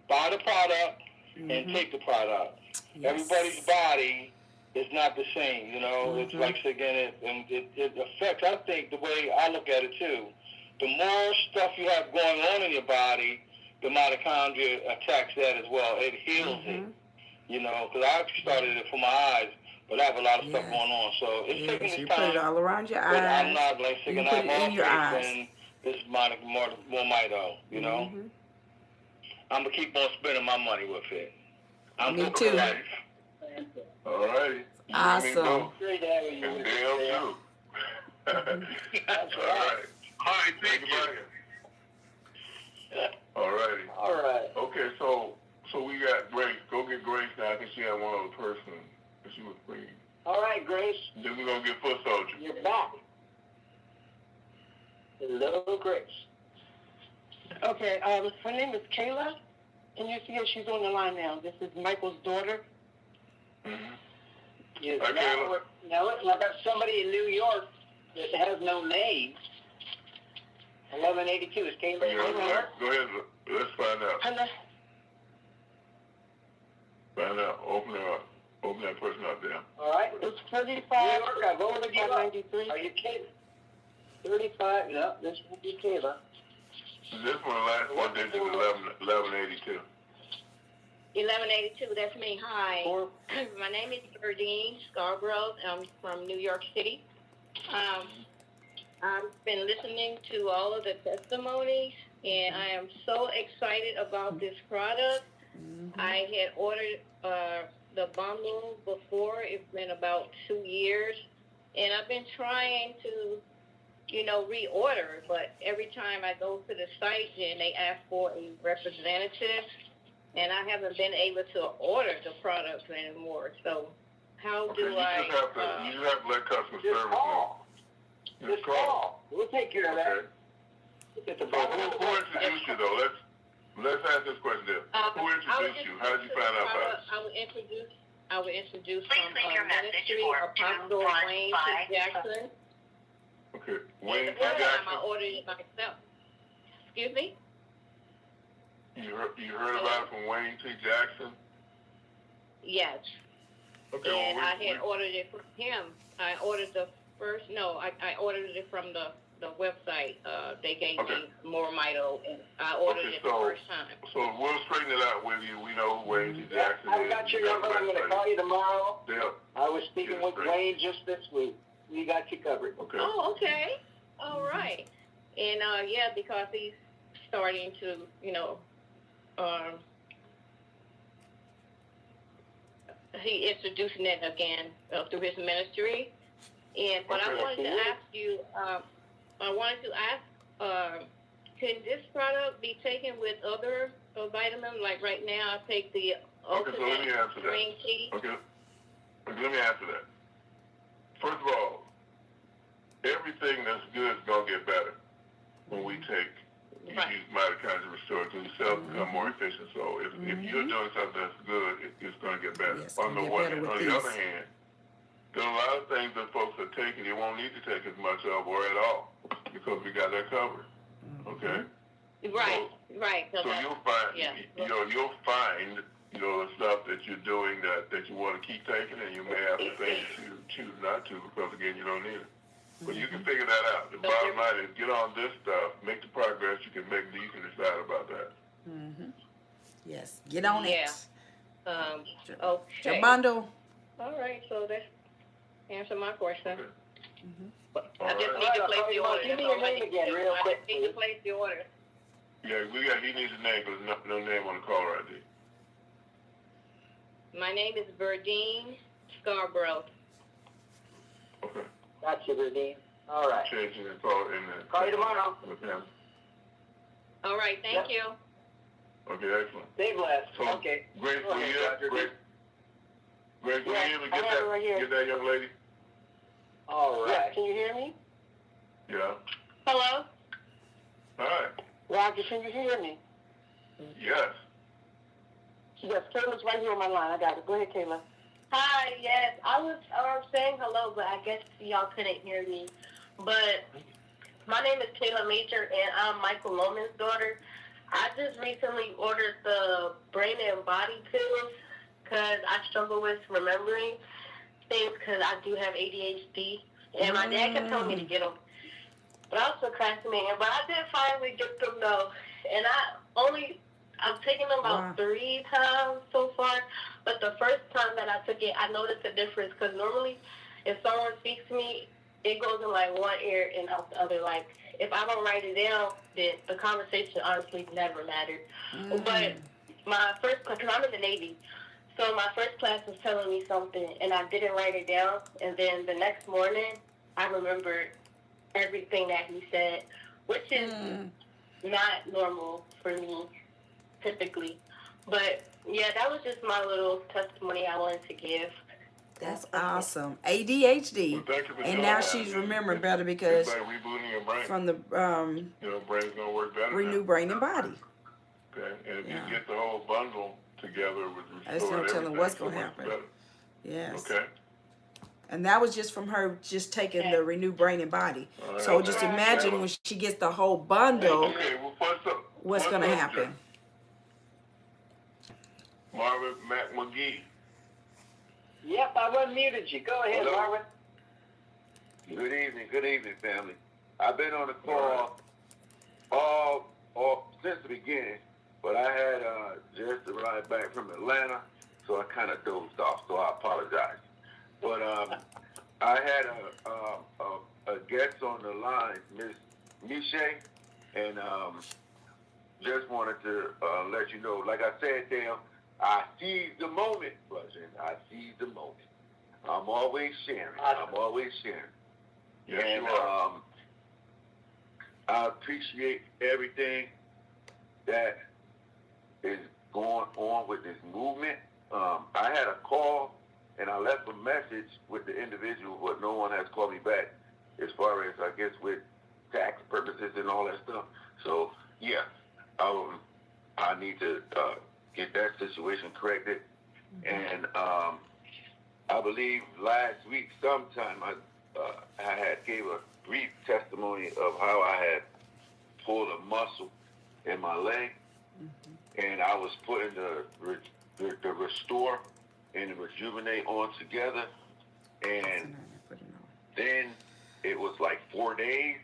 buy the product and take the product. Yes. Everybody's body is not the same, you know? It's like, again, it affects, I think, the way I look at it, too. The more stuff you have going on in your body, the mitochondria attacks that as well. It heals it, you know, because I started it for my eyes, but I have a lot of stuff going on. So it's taking its time. You put it all around your eyes. I'm not like sticking out in your eyes. And this is MoreMito, you know. I'm going to keep on spending my money with it. Me too. All right. Awesome. Great having you. And Dale, too. That's all right. All right, thank you. All righty. All right. Okay, so we got Grace. Go get Grace now. I think she had one other person that she was bringing. All right, Grace. Then we're going to get Foot Soldier. You're back. Hello, Grace. Okay, her name is Kayla, and you see her, she's on the line now. This is Michael's daughter. Yes, now listen, I've got somebody in New York that has no name. 1182 is Kayla. Go ahead. Let's find out. Hello. Find out. Open her up. Open that person up there. All right. It's 35. New York, I've already given up. 93. Are you kidding? 35. No, this will be Kayla. This one, last one digit is 1182. 1182, that's me. Hi. My name is Berdine Scarborough. I'm from New York City. I've been listening to all of the testimonies, and I am so excited about this product. I had ordered the bundle before. It's been about 2 years, and I've been trying to, reorder, but every time I go to the site, then they ask for a representative, and I haven't been able to order the products anymore. So how do I? You just have to let customer service know. Just call. We'll take care of that. So who introduced you though? Let's ask this question there. Who introduced you? How did you find out about it? I would introduce from ministry Apostle Wayne T. Jackson. Okay, Wayne T. Jackson. Jackson. I ordered it myself. Excuse me. You heard about it from Wayne T. Jackson? Yes. Okay. And I had ordered it from him. I ordered the first. No, I ordered it from the website. They gave me MoreMito, and I ordered it the first time. So we'll straighten it out with you. We know who Wayne T. Jackson is. I got your number. I'm going to call you tomorrow. Yeah. I was speaking with Wayne just this week. We got you covered. Okay. Oh, okay. All right. And because he's starting to, he introducing it again through his ministry. And but I wanted to ask you, can this product be taken with other vitamins? Like right now, I take the ultimate green tea. Okay. Let me answer that. First of all, everything that's good is going to get better when we take these mitochondria restored to cells become more efficient. So if you're doing something that's good, it's going to get better. Yes, On the one hand. On the these. other hand, there are a lot of things that folks are taking they won't need to take as much of or at all because we got that covered. Okay? Right. So you'll find, you'll find, the stuff that you're doing that you want to keep taking, and you may have to things that you choose not to because, again, you don't need it. But you can figure that out. The bottom line is get on this stuff, make the progress you can make, then you can decide about that. Yes, get on it. Okay. Your bundle. All right, so that's answer my question. Okay. I just need to place the order. Give me your name again, real quick. I need to place the order. Yeah, he needs a name, but there's no name on the caller ID. My name is Berdine Scarborough. Okay. Gotcha, Berdine. All right. Changing the call in the call you tomorrow. With him. All right, thank you. Okay, excellent. Stay blessed. So, okay. Grace, will you able to get that young lady? All right. Yes, can you hear me? Yeah. Hello? Hi. Roger, can you hear me? Yes. Yes, Kayla's right here on my line. I got it. Go ahead, Kayla. Hi, yes. I was saying hello, but I guess y'all couldn't hear me. But my name is Kayla Major, and I'm Michael Loman's daughter. I just recently ordered the brain and body pills because I struggle with remembering things because I do have ADHD. And my dad kept telling me to get them. But I was procrastinating. But I did finally get them, though. And I've taken them about 3 times so far. But the first time that I took it, I noticed a difference. Because normally, if someone speaks to me, it goes in like one ear and out the other. Like, if I don't write it down, then the conversation honestly never mattered. But my first class, because I'm in the Navy, so my first class was telling me something, and I didn't write it down. And then the next morning, I remembered everything that he said, which is not normal for me, typically. But, yeah, that was just my little testimony I wanted to give. That's awesome. ADHD. And now she's remembering better because it's like rebooting your brain. From the brain's gonna work better. Renew Brain and Body. Okay, and if you get the whole bundle together with there's no telling what's gonna happen. Yes. Okay. And that was just from her just taking the Renew Brain and Body. So just imagine when she gets the whole bundle, what's gonna happen. Marvin McGee. Yep, I unmuted you. Go ahead, Marvin. Good evening, family. I've been on the call all since the beginning, but I had just arrived back from Atlanta, so I kind of dozed off, so I apologize. But I had a guest on the line, Miss Miche, and just wanted to let you know, like I said, Dale, I seized the moment, Buzzin. I seized the moment. I'm always sharing. I'm always sharing. Yes, and you are. I appreciate everything that is going on with this movement. I had a call and I left a message with the individual, but no one has called me back as far as, I guess, with tax purposes and all that stuff. So, yeah, I need to get that situation corrected. And I believe last week sometime I had gave a brief testimony of how I had pulled a muscle in my leg, and I was putting the Restore and the Rejuvenate on together, and then it was like 4 days,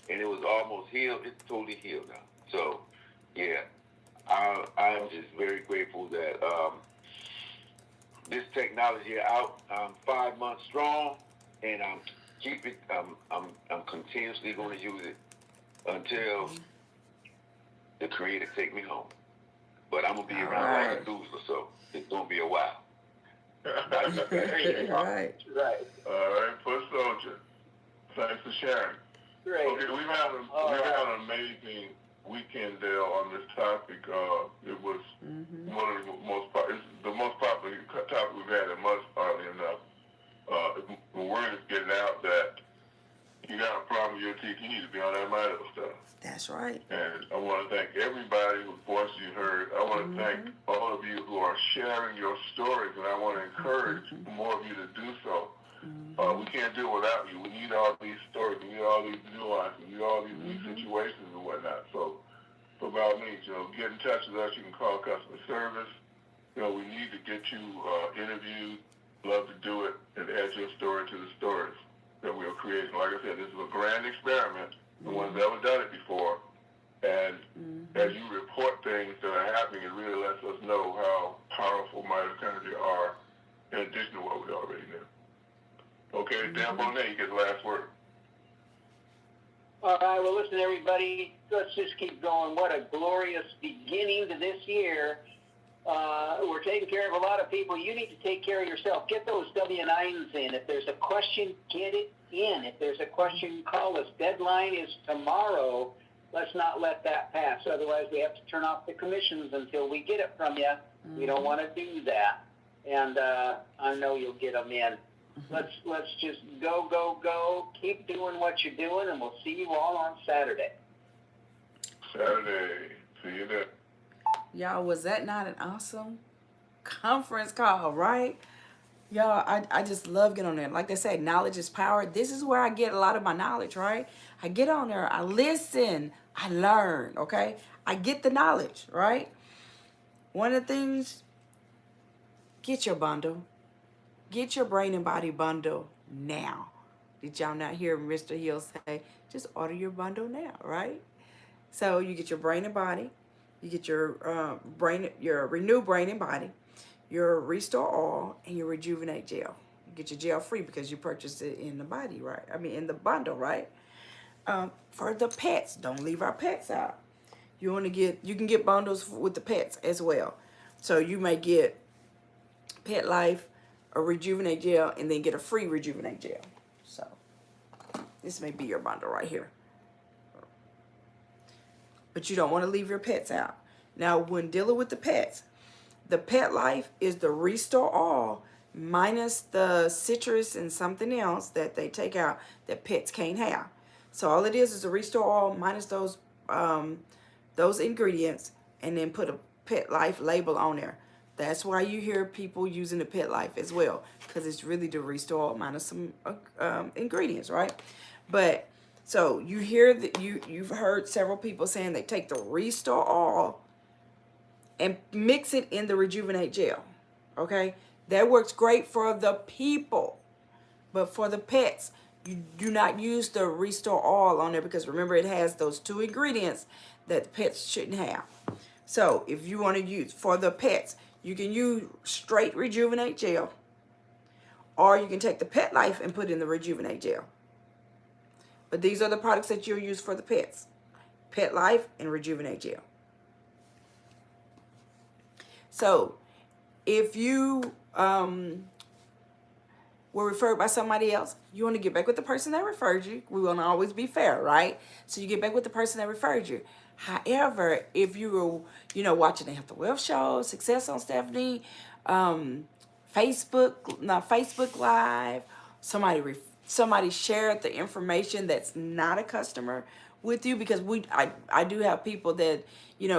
and it was almost healed. It's totally healed now. So, yeah, I'm just very grateful that this technology out. I'm 5 months strong, and I'm continuously going to use it until the Creator take me home. But I'm gonna be around like a loser, so it's gonna be a while. Right. All right, Foot Soldier. Thanks for sharing. Great. Okay, we've had an amazing weekend, Dale, on this topic. It was one of the most popular topic we've had in months, oddly enough. The word is getting out that you got a problem with your teeth, you need to be on that MoreMito stuff. That's right. And I want to thank everybody whose voice you heard. I want to thank all of you who are sharing your stories, and I want to encourage more of you to do so. We can't do it without you. We need all these stories. We need all these nuances. We need all these situations and whatnot. So, by all means, get in touch with us. You can call customer service. We need to get you interviewed. Love to do it and add your story to the stories that we're creating. Like I said, this is a grand experiment. No one's ever done it before. And as you report things that are happening, it really lets us know how powerful mitochondria are in addition to what we already knew. Okay, Dan Bonet, you get the last word. All right, well, listen, everybody, let's just keep going. What a glorious beginning to this year. We're taking care of a lot of people. You need to take care of yourself. Get those W-9s in. If there's a question, get it in. If there's a question, call us. Deadline is tomorrow. Let's not let that pass. Otherwise, we have to turn off the commissions until we get it from you. We don't want to do that. And I know you'll get them in. Let's just go. Keep doing what you're doing, and we'll see you all on Saturday. See you there. Y'all, was that not an awesome conference call, right? Y'all, I just love getting on there. Like they say, knowledge is power. This is where I get a lot of my knowledge, right? I get on there, I listen, I learn, okay? I get the knowledge, right? One of the things, get your bundle. Get your brain and body bundle now. Did y'all not hear Mr. Hill say, just order your bundle now, right? So you get your brain and body. You get your your Renew Brain and Body, your Restore Oil, and your Rejuvenate Gel. You get your gel free because you purchased it in the body, right? I mean, in the bundle, right? For the pets, don't leave our pets out. You can get bundles with the pets as well. So you may get Petlife, a Rejuvenate Gel, and then get a free Rejuvenate Gel. So this may be your bundle right here. But you don't want to leave your pets out. Now, when dealing with the pets, the Petlife is the Restore All minus the citrus and something else that they take out that pets can't have. So all it is a Restore All minus those ingredients, and then put a Petlife label on there. That's why you hear people using the Petlife as well, because it's really the Restore All minus some ingredients, right? But so you hear that you've heard several people saying they take the Restore All and mix it in the Rejuvenate Gel. Okay? That works great for the people. But for the pets, you do not use the Restore All on there, because remember, it has those two ingredients that the pets shouldn't have. So if you want to use for the pets, you can use straight Rejuvenate Gel, or you can take the Petlife and put in the Rejuvenate Gel. But these are the products that you'll use for the pets: Petlife and Rejuvenate Gel. So if you were referred by somebody else, you want to get back with the person that referred you. We want to always be fair, right? So you get back with the person that referred you. However, if you were, watching the Health and Wealth Show, Success on Stephanie, Facebook Live, somebody shared the information that's not a customer with you, because I do have people that,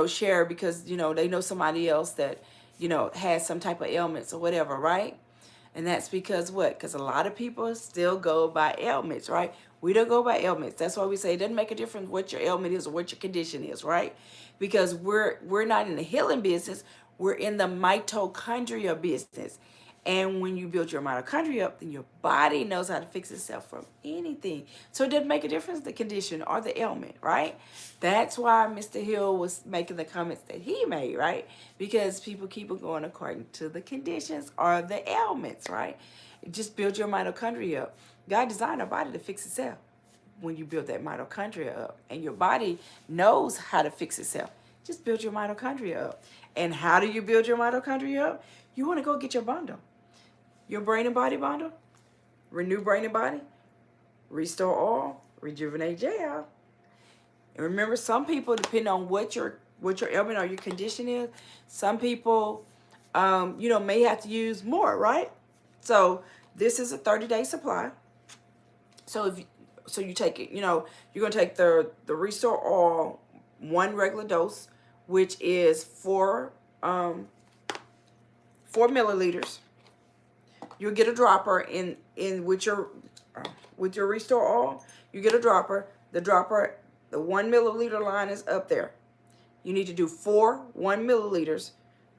share because, they know somebody else that, has some type of ailments or whatever, right? And that's because what? Because a lot of people still go by ailments, right? We don't go by ailments. That's why we say it doesn't make a difference what your ailment is or what your condition is, right? Because we're not in the healing business. We're in the mitochondria business. And when you build your mitochondria up, then your body knows how to fix itself from anything. So it doesn't make a difference the condition or the ailment, right? That's why Mr. Hill was making the comments that he made, right? Because people keep on going according to the conditions or the ailments, right? Just build your mitochondria up. God designed our body to fix itself when you build that mitochondria up. And your body knows how to fix itself. Just build your mitochondria up. And how do you build your mitochondria up? You want to go get your bundle. Your brain and body bundle, Renew Brain and Body, Restore Oil, Rejuvenate Gel. And remember, some people, depending on what your ailment or your condition is, some people, may have to use more, right? So this is a 30-day supply. So you take it, you're gonna take the Restore Oil, 1 regular dose, which is 4 milliliters. You'll get a dropper in with your Restore Oil. You get a dropper. The 1 milliliter line is up there. You need to do 4 1 milliliters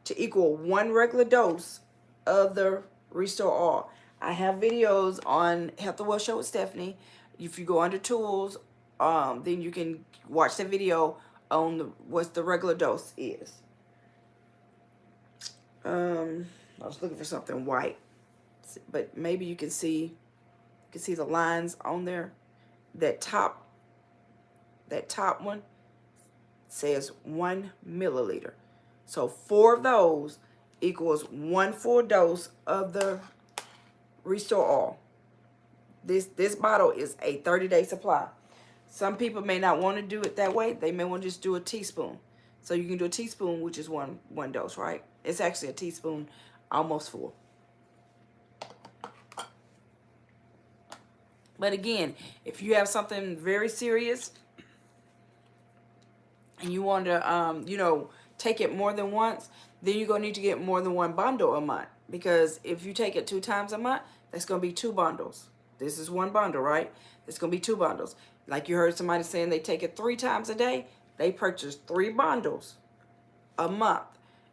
to equal 1 regular dose of the Restore Oil. I have videos on Health and Wealth Show with Stephanie. If you go under tools, then you can watch the video on what the regular dose is. I was looking for something white, but maybe you can see the lines on there. That top one says 1 milliliter. So 4 of those equals 1 full dose of the Restore Oil. This bottle is a 30-day supply. Some people may not want to do it that way. They may want to just do a teaspoon. So you can do a teaspoon, which is one dose, right? It's actually a teaspoon, almost full. But again, if you have something very serious and you want to, take it more than once, then you're going to need to get more than 1 bundle a month. Because if you take it 2 times a month, that's going to be 2 bundles. This is 1 bundle, right? It's going to be 2 bundles. Like you heard somebody saying they take it 3 times a day. They purchase 3 bundles a month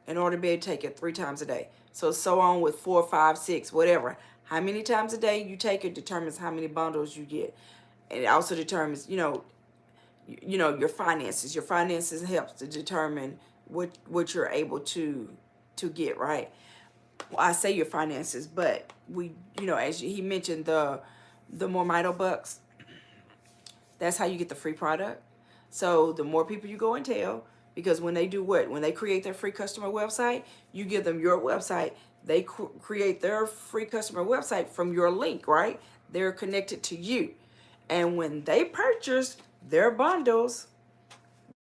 in order to be able to take it 3 times a day. So on with 4, 5, 6, whatever. How many times a day you take it determines how many bundles you get. And it also determines, your finances. Your finances helps to determine what you're able to get, right? Well, I say your finances, but as he mentioned, the MoreMito bucks, that's how you get the free product. So the more people you go and tell, because when they do what? When they create their free customer website, you give them your website. They create their free customer website from your link, right? They're connected to you. And when they purchase their bundles,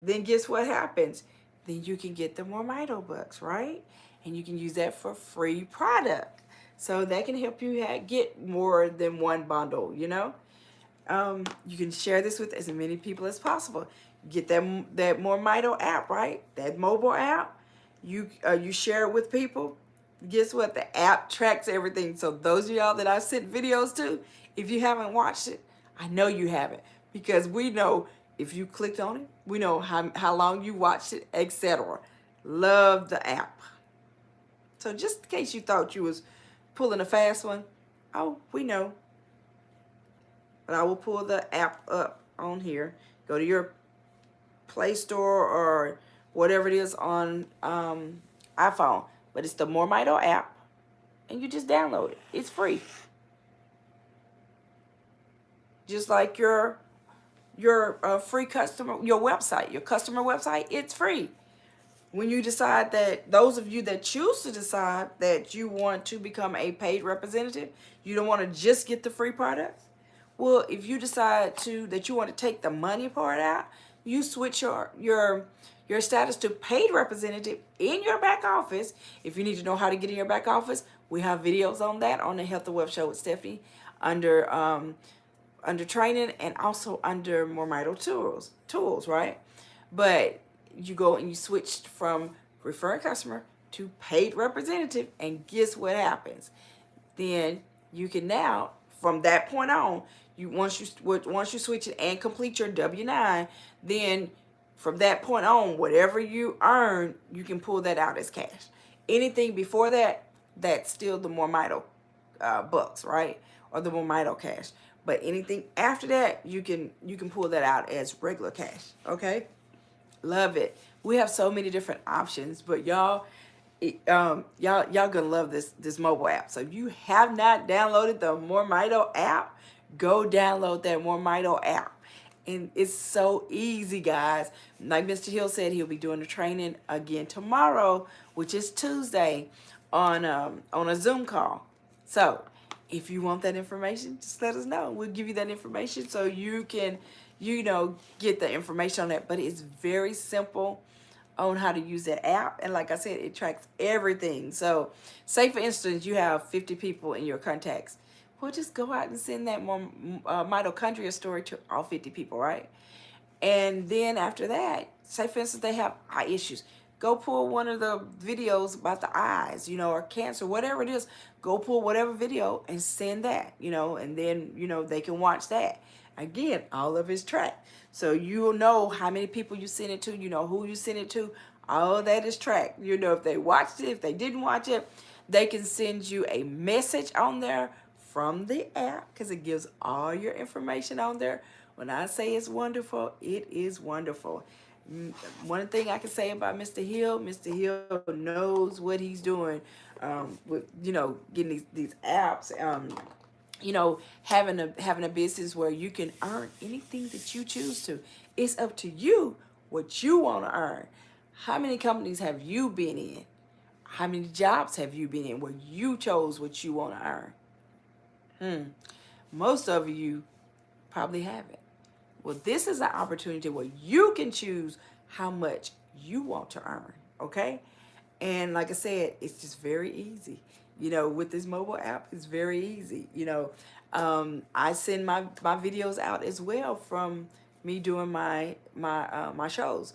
then guess what happens? Then you can get the MoreMito bucks, right? And you can use that for free product. So that can help you get more than 1 bundle, You can share this with as many people as possible. Get that MoreMito app, right? That mobile app. You share it with people. Guess what? The app tracks everything. So those of y'all that I sent videos to, if you haven't watched it, I know you haven't. Because we know if you clicked on it, we know how long you watched it, etc. Love the app. So just in case you thought you was pulling a fast one, oh, we know. But I will pull the app up on here. Go to your Play Store or whatever it is on iPhone. But it's the MoreMito app, and you just download it. It's free. Just like your free customer, your customer website, it's free. When you decide that, those of you that choose to decide that you want to become a paid representative, you don't want to just get the free products. Well, if you decide that you want to take the money part out, you switch your status to paid representative in your back office. If you need to know how to get in your back office, we have videos on that on the Health and Wealth Show with Stephanie under training, and also under MoreMito tools, right? But you go and you switch from referring customer to paid representative, and guess what happens? Then you can now, from that point on, once you switch it and complete your W-9, then from that point on, whatever you earn, you can pull that out as cash. Anything before that, that's still the MoreMito bucks, right? Or the MoreMito cash. But anything after that, you can pull that out as regular cash. Okay, love it. We have so many different options, but y'all gonna love this mobile app. So if you have not downloaded the MoreMito app, go download that MoreMito app. And it's so easy, guys. Like Mr. Hill said, he'll be doing the training again tomorrow, which is Tuesday, on a Zoom call. So if you want that information, just let us know. We'll give you that information so you can, get the information on that. But it's very simple on how to use that app. And like I said, it tracks everything. So say, for instance, you have 50 people in your contacts. Well, just go out and send that mitochondria story to all 50 people, right? And then after that, say, for instance, they have eye issues. Go pull one of the videos about the eyes, or cancer, whatever it is. Go pull whatever video and send that, and then, they can watch that. Again, all of it's tracked. So you'll know how many people you send it to, who you send it to. All of that is tracked. If they watched it, if they didn't watch it, they can send you a message on there from the app, because it gives all your information on there. When I say it's wonderful, it is wonderful. One thing I can say about Mr. Hill knows what he's doing with, getting these apps, having a business where you can earn anything that you choose to. It's up to you what you want to earn. How many companies have you been in? How many jobs have you been in where you chose what you want to earn? Most of you probably haven't. Well, this is an opportunity where you can choose how much you want to earn, okay? And like I said, it's just very easy. With this mobile app, it's very easy. I send my videos out as well from me doing my shows,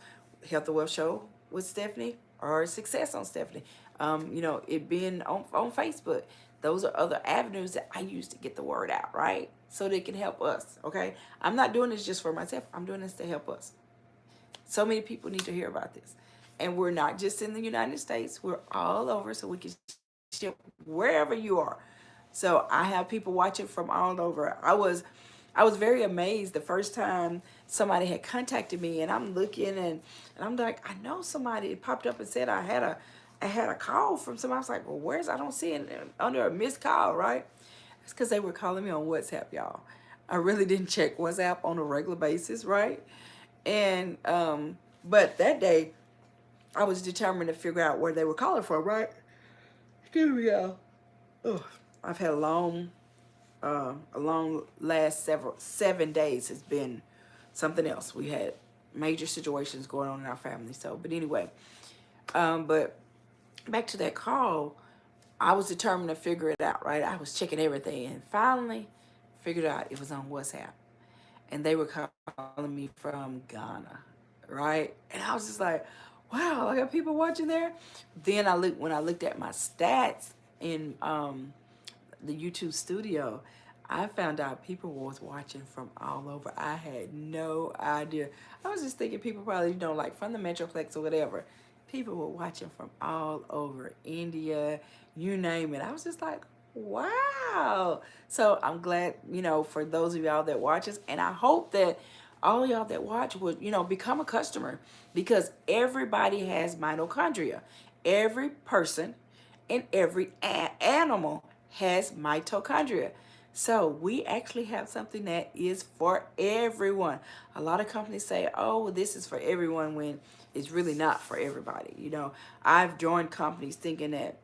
Health and Wealth Show with Stephanie or Success on Stephanie. It being on Facebook. Those are other avenues that I use to get the word out, right? So they can help us, okay? I'm not doing this just for myself. I'm doing this to help us. So many people need to hear about this. And we're not just in the United States. We're all over, so we can ship wherever you are. So I have people watching from all over. I was very amazed the first time somebody had contacted me, and I'm looking and I'm like, I know somebody. It popped up and said I had a call from somebody. I was like, well, I don't see it under a missed call, right? It's because they were calling me on WhatsApp, y'all. I really didn't check WhatsApp on a regular basis, right? And but that day, I was determined to figure out where they were calling from, right? Here we go. I've had a long last 7 days. Has been something else. We had major situations going on in our family. So, but anyway, but back to that call, I was determined to figure it out, right? I was checking everything and finally figured out it was on WhatsApp. And they were calling me from Ghana, right? And I was just like, wow, I got people watching there. Then when I looked at my stats in the YouTube studio, I found out people was watching from all over. I had no idea. I was just thinking people probably, like from the Metroplex or whatever. People were watching from all over, India, you name it. I was just like, wow. So I'm glad, for those of y'all that watch us. And I hope that all y'all that watch would, you know, become a customer, because everybody has mitochondria. Every person and every animal has mitochondria. So we actually have something that is for everyone. A lot of companies say, oh, well, this is for everyone, when it's really not for everybody. You know, I've joined companies thinking that,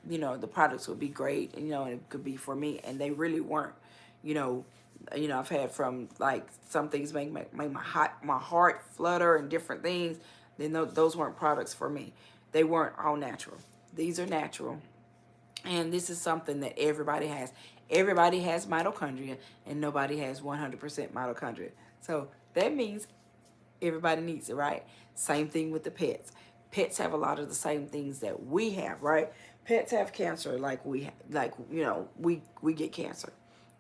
you know, the products would be great, and, you know, and it could be for me, and they really weren't. You know, I've had from, like, some things make my heart flutter and different things. Then those weren't products for me. They weren't all natural. These are natural. And this is something that everybody has. Everybody has mitochondria, and nobody has 100% mitochondria. So that means everybody needs it, right? Same thing with the pets. Pets have a lot of the same things that we have, right? Pets have cancer like we, you know, we get cancer.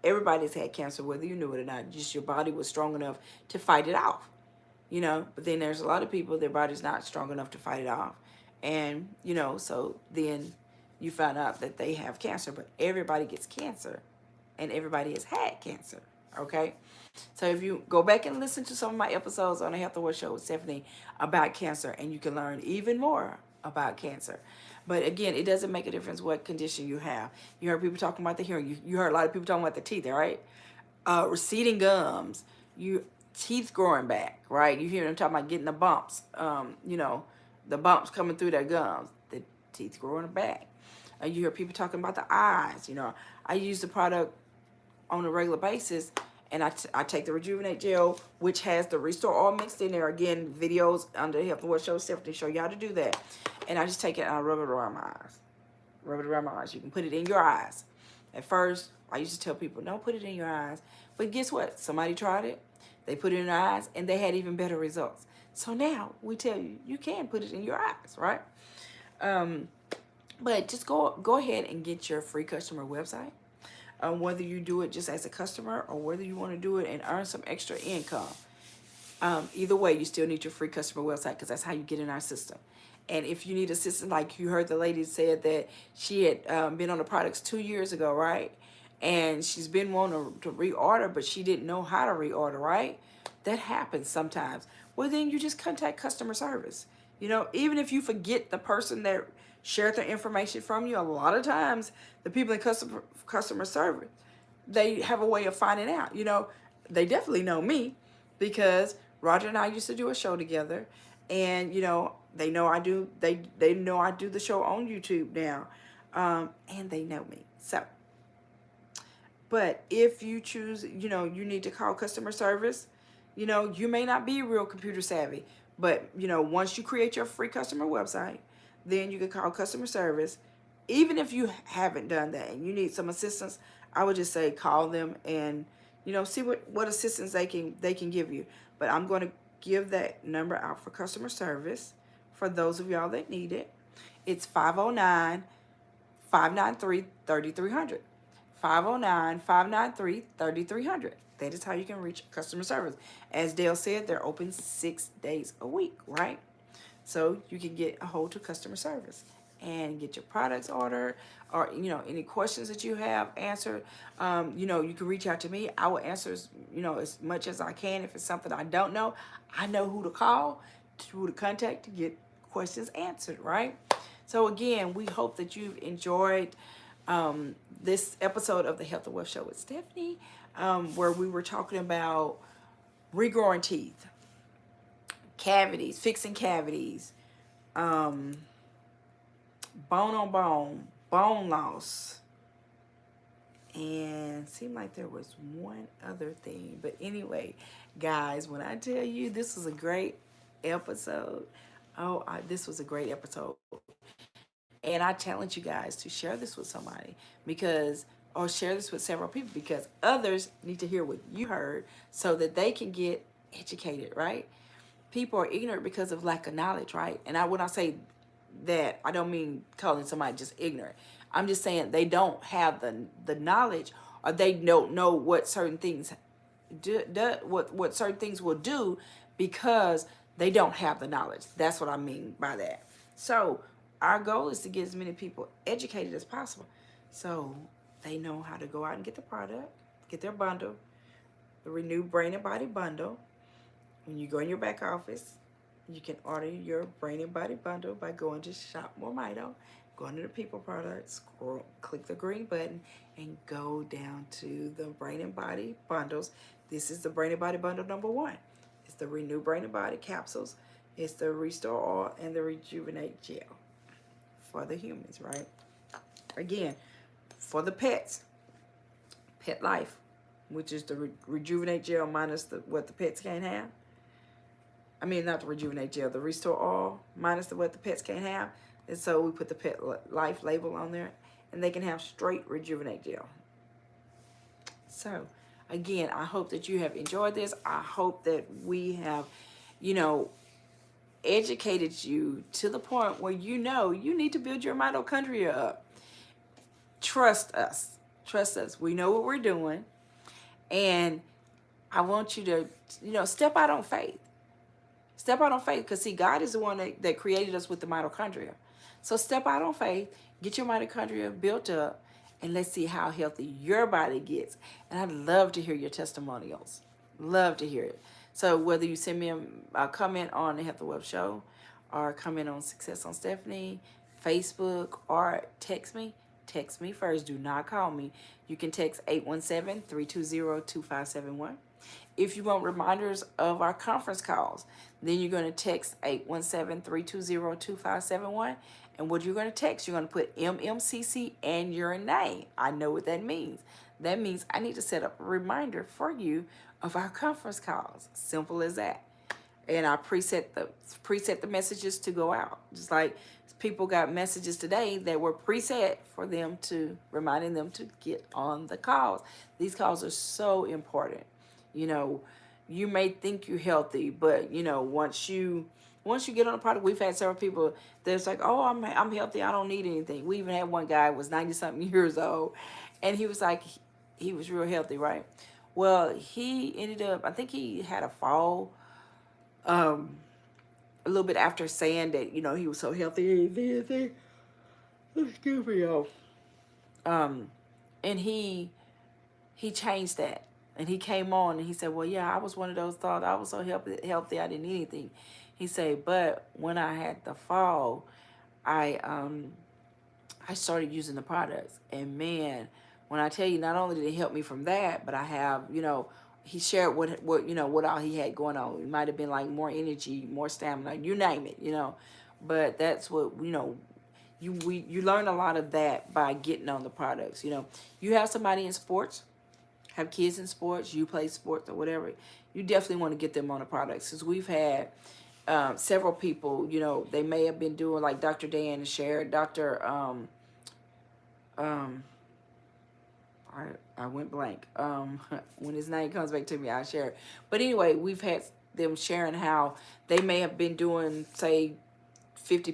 Everybody's had cancer, whether you knew it or not. Just your body was strong enough to fight it off, you know. But then there's a lot of people, their body's not strong enough to fight it off. And, you know, so then you find out that they have cancer. But everybody gets cancer, and everybody has had cancer, okay? So if you go back and listen to some of my episodes on the Health and Wealth Show with Stephanie about cancer, and you can learn even more about cancer. But again, it doesn't make a difference what condition you have. You heard people talking about the hearing. You heard a lot of people talking about the teeth, right? Receding gums, teeth growing back, right? You hear them talking about getting the bumps, you know, the bumps coming through their gums, the teeth growing back. You hear people talking about the eyes. You know, I use the product on a regular basis, and I take the Rejuvenate Gel, which has the Restore Oil mixed in there. Again, videos under Health and Wealth Show Stephanie show you how to do that. And I just take it and I rub it around my eyes. Rub it around my eyes. You can put it in your eyes. At first, I used to tell people, don't put it in your eyes. But guess what? Somebody tried it. They put it in their eyes, and they had even better results. So now we tell you, you can put it in your eyes, right? But just go ahead and get your free customer website. Whether you do it just as a customer, or whether you want to do it and earn some extra income. Either way, you still need your free customer website, because that's how you get in our system. And if you need assistance, like you heard the lady said that she had been on the products 2 years ago, right? And she's been wanting to reorder, but she didn't know how to reorder, right? That happens sometimes. Well, then you just contact customer service. You know, even if you forget the person that shared their information from you, a lot of times the people in customer service, they have a way of finding out. You know, they definitely know me, because Roger and I used to do a show together, and, you know, they know I do. They know I do the show on YouTube now, and they know me. So, but if you choose, you know, you need to call customer service. You know, you may not be real computer savvy, but, you know, once you create your free customer website, then you can call customer service. Even if you haven't done that and you need some assistance, I would just say call them and, you know, see what assistance they can give you. But I'm going to give that number out for customer service for those of y'all that need it. It's 509-593-3300. 509-593-3300. That is how you can reach customer service. As Dale said, they're open 6 days a week, right? So you can get a hold to customer service and get your products ordered, or, you know, any questions that you have answered. You know, you can reach out to me. I will answer, you know, as much as I can. If it's something I don't know, I know who to call, who to contact to get questions answered, right? So again, we hope that you've enjoyed this episode of the Health and Wealth Show with Stephanie, where we were talking about regrowing teeth, cavities, fixing cavities, bone on bone, bone loss, and seemed like there was one other thing. But anyway, guys, when I tell you this was a great episode, this was a great episode. And I challenge you guys to share this with somebody, or share this with several people, because others need to hear what you heard so that they can get educated, right? People are ignorant because of lack of knowledge, right? And when I say that, I don't mean calling somebody just ignorant. I'm just saying they don't have the knowledge, or they don't know what certain things what certain things will do, because they don't have the knowledge. That's what I mean by that. So our goal is to get as many people educated as possible, so they know how to go out and get the product, get their bundle, the Renew Brain and Body Bundle, when you go in your back office, you can order your Brain and Body Bundle by going to Shop MoreMito, go under the People Products, scroll, click the green button, and go down to the Brain and Body Bundles. This is the Brain and Body Bundle number 1. It's the Renew Brain and Body Capsules. It's the Restore Oil and the Rejuvenate Gel for the humans, right? Again, for the pets, Petlife, which is the Rejuvenate Gel minus what the pets can't have. I mean, not the Rejuvenate Gel, the Restore Oil minus what the pets can't have. And so we put the Petlife label on there, and they can have straight Rejuvenate Gel. So, again, I hope that you have enjoyed this. I hope that we have, educated you to the point where you need to build your mitochondria up. Trust us. Trust us. We know what we're doing. And I want you to, step out on faith. Step out on faith, because see, God is the one that created us with the mitochondria. So step out on faith, get your mitochondria built up, and let's see how healthy your body gets. And I'd love to hear your testimonials. Love to hear it. So whether you send me a comment on the Health and Wealth Show, or comment on Success on Stephanie, Facebook, or text me first. Do not call me. You can text 817-320-2571. If you want reminders of our conference calls, then you're going to text 817-320-2571. And what you're going to text, you're going to put MMCC and your name. I know what that means. That means I need to set up a reminder for you of our conference calls. Simple as that. And I preset the messages to go out. Just like people got messages today that were preset for them to, reminding them to get on the calls. These calls are so important. You may think you're healthy, but once you get on the product, we've had several people that's like, oh, I'm healthy, I don't need anything. We even had one guy who was 90-something years old, and he was like, he was real healthy, right? Well, he ended up, I think he had a fall, a little bit after saying that, he was so healthy, excuse me, y'all. And he changed that. And he came on and he said, well, yeah, I was one of those, thought I was so healthy I didn't need anything. He said, but when I had the fall, I started using the products. And man, when I tell you, not only did it help me from that, but I have, he shared what all he had going on. It might have been like more energy, more stamina, you name it, But that's what, you learn a lot of that by getting on the products. You have somebody in sports, have kids in sports, you play sports or whatever, you definitely want to get them on the products. Because we've had several people, they may have been doing, like Dr. Dan shared, I went blank. When his name comes back to me, I'll share it. But anyway, we've had them sharing how they may have been doing, say, 50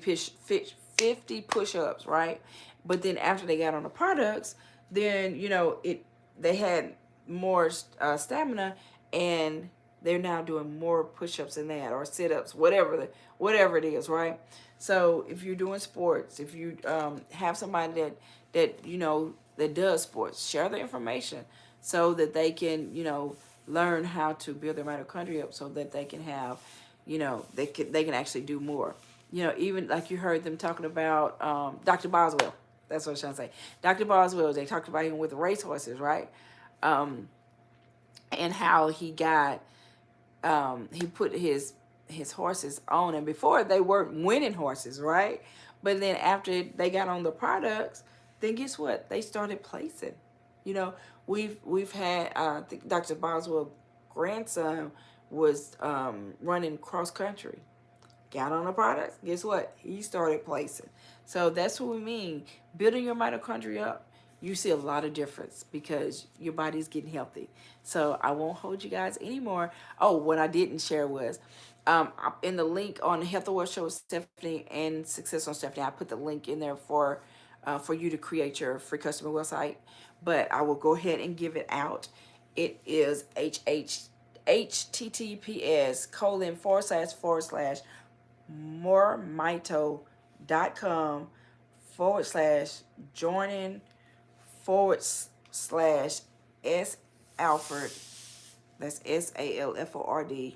push-ups, right? But then after they got on the products, then, they had more stamina, and they're now doing more push-ups than that, or sit-ups, whatever it is, right? So if you're doing sports, if you have somebody that does sports, share the information so that they can, learn how to build their mitochondria up, so that they can have, they can actually do more. Even like you heard them talking about Dr. Boswell. That's what I was trying to say. Dr. Boswell, they talked about him with racehorses, right? And how he got, he put his horses on, and before they weren't winning horses, right? But then after they got on the products, then guess what? They started placing. We've had, I think Dr. Boswell's grandson was running cross country. Got on the products, guess what? He started placing. So that's what we mean. Building your mitochondria up, you see a lot of difference because your body's getting healthy. So I won't hold you guys anymore. Oh, what I didn't share was, in the link on the Health and Wealth Show with Stephanie and Success on Stephanie, I put the link in there for you to create your free customer website. But I will go ahead and give it out. It is https://moremito.com/joining/S Alford. That's SALFORD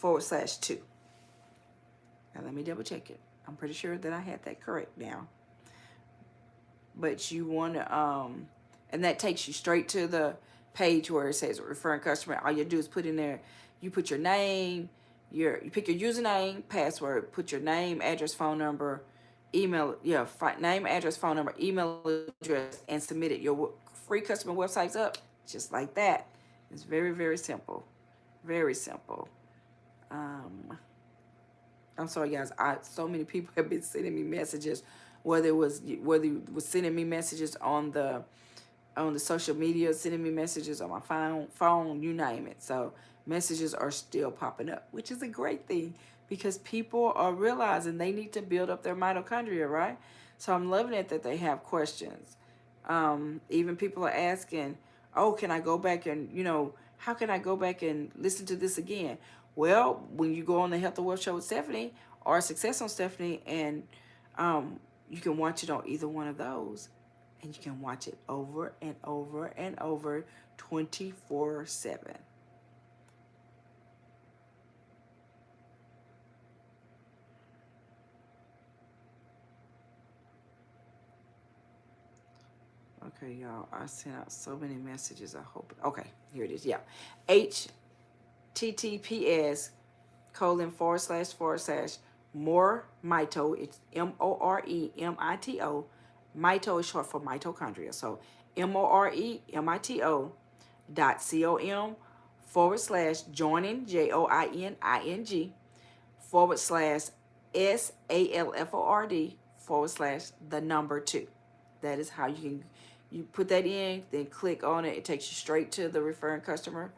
/2. Now let me double check it. I'm pretty sure that I had that correct now. But you want to, and that takes you straight to the page where it says referring customer. All you do is put in there, you put your name, you pick your username, password, put your name, address, phone number, email, name, address, phone number, email address, and submit it. Your free customer website's up just like that. It's very, very simple. Very simple. I'm sorry, guys. So many people have been sending me messages, whether you was sending me messages on the social media, sending me messages on my phone, you name it. So messages are still popping up, which is a great thing because people are realizing they need to build up their mitochondria, right? So I'm loving it that they have questions. Even people are asking, oh, can I go back and, how can I go back and listen to this again? Well, when you go on the Health and Wealth Show with Stephanie or Success on Stephanie, and you can watch it on either one of those, and you can watch it over and over and over 24/7. Okay, y'all, I sent out so many messages. I hope. Okay, here it is. Yeah. https:// MoreMito. It's MoreMito. Mito is short for mitochondria. So MoreMito.com /joining JOINING /SALFORD /2. That is how you put that in, then click on it. It takes you straight to the referring customer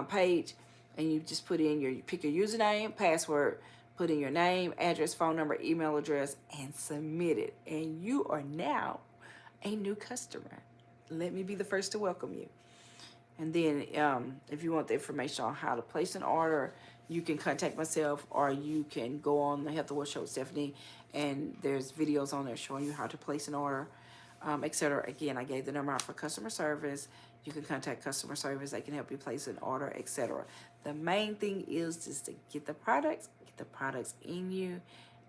page, and you just put in you pick your username, password, put in your name, address, phone number, email address, and submit it. And you are now a new customer. Let me be the first to welcome you. And then if you want the information on how to place an order, you can contact myself, or you can go on the Health and Wealth Show with Stephanie, and there's videos on there showing you how to place an order, etc. Again, I gave the number out for customer service. You can contact customer service. They can help you place an order, etc. The main thing is just to get the products in you,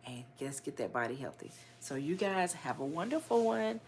and just get that body healthy. So you guys have a wonderful one.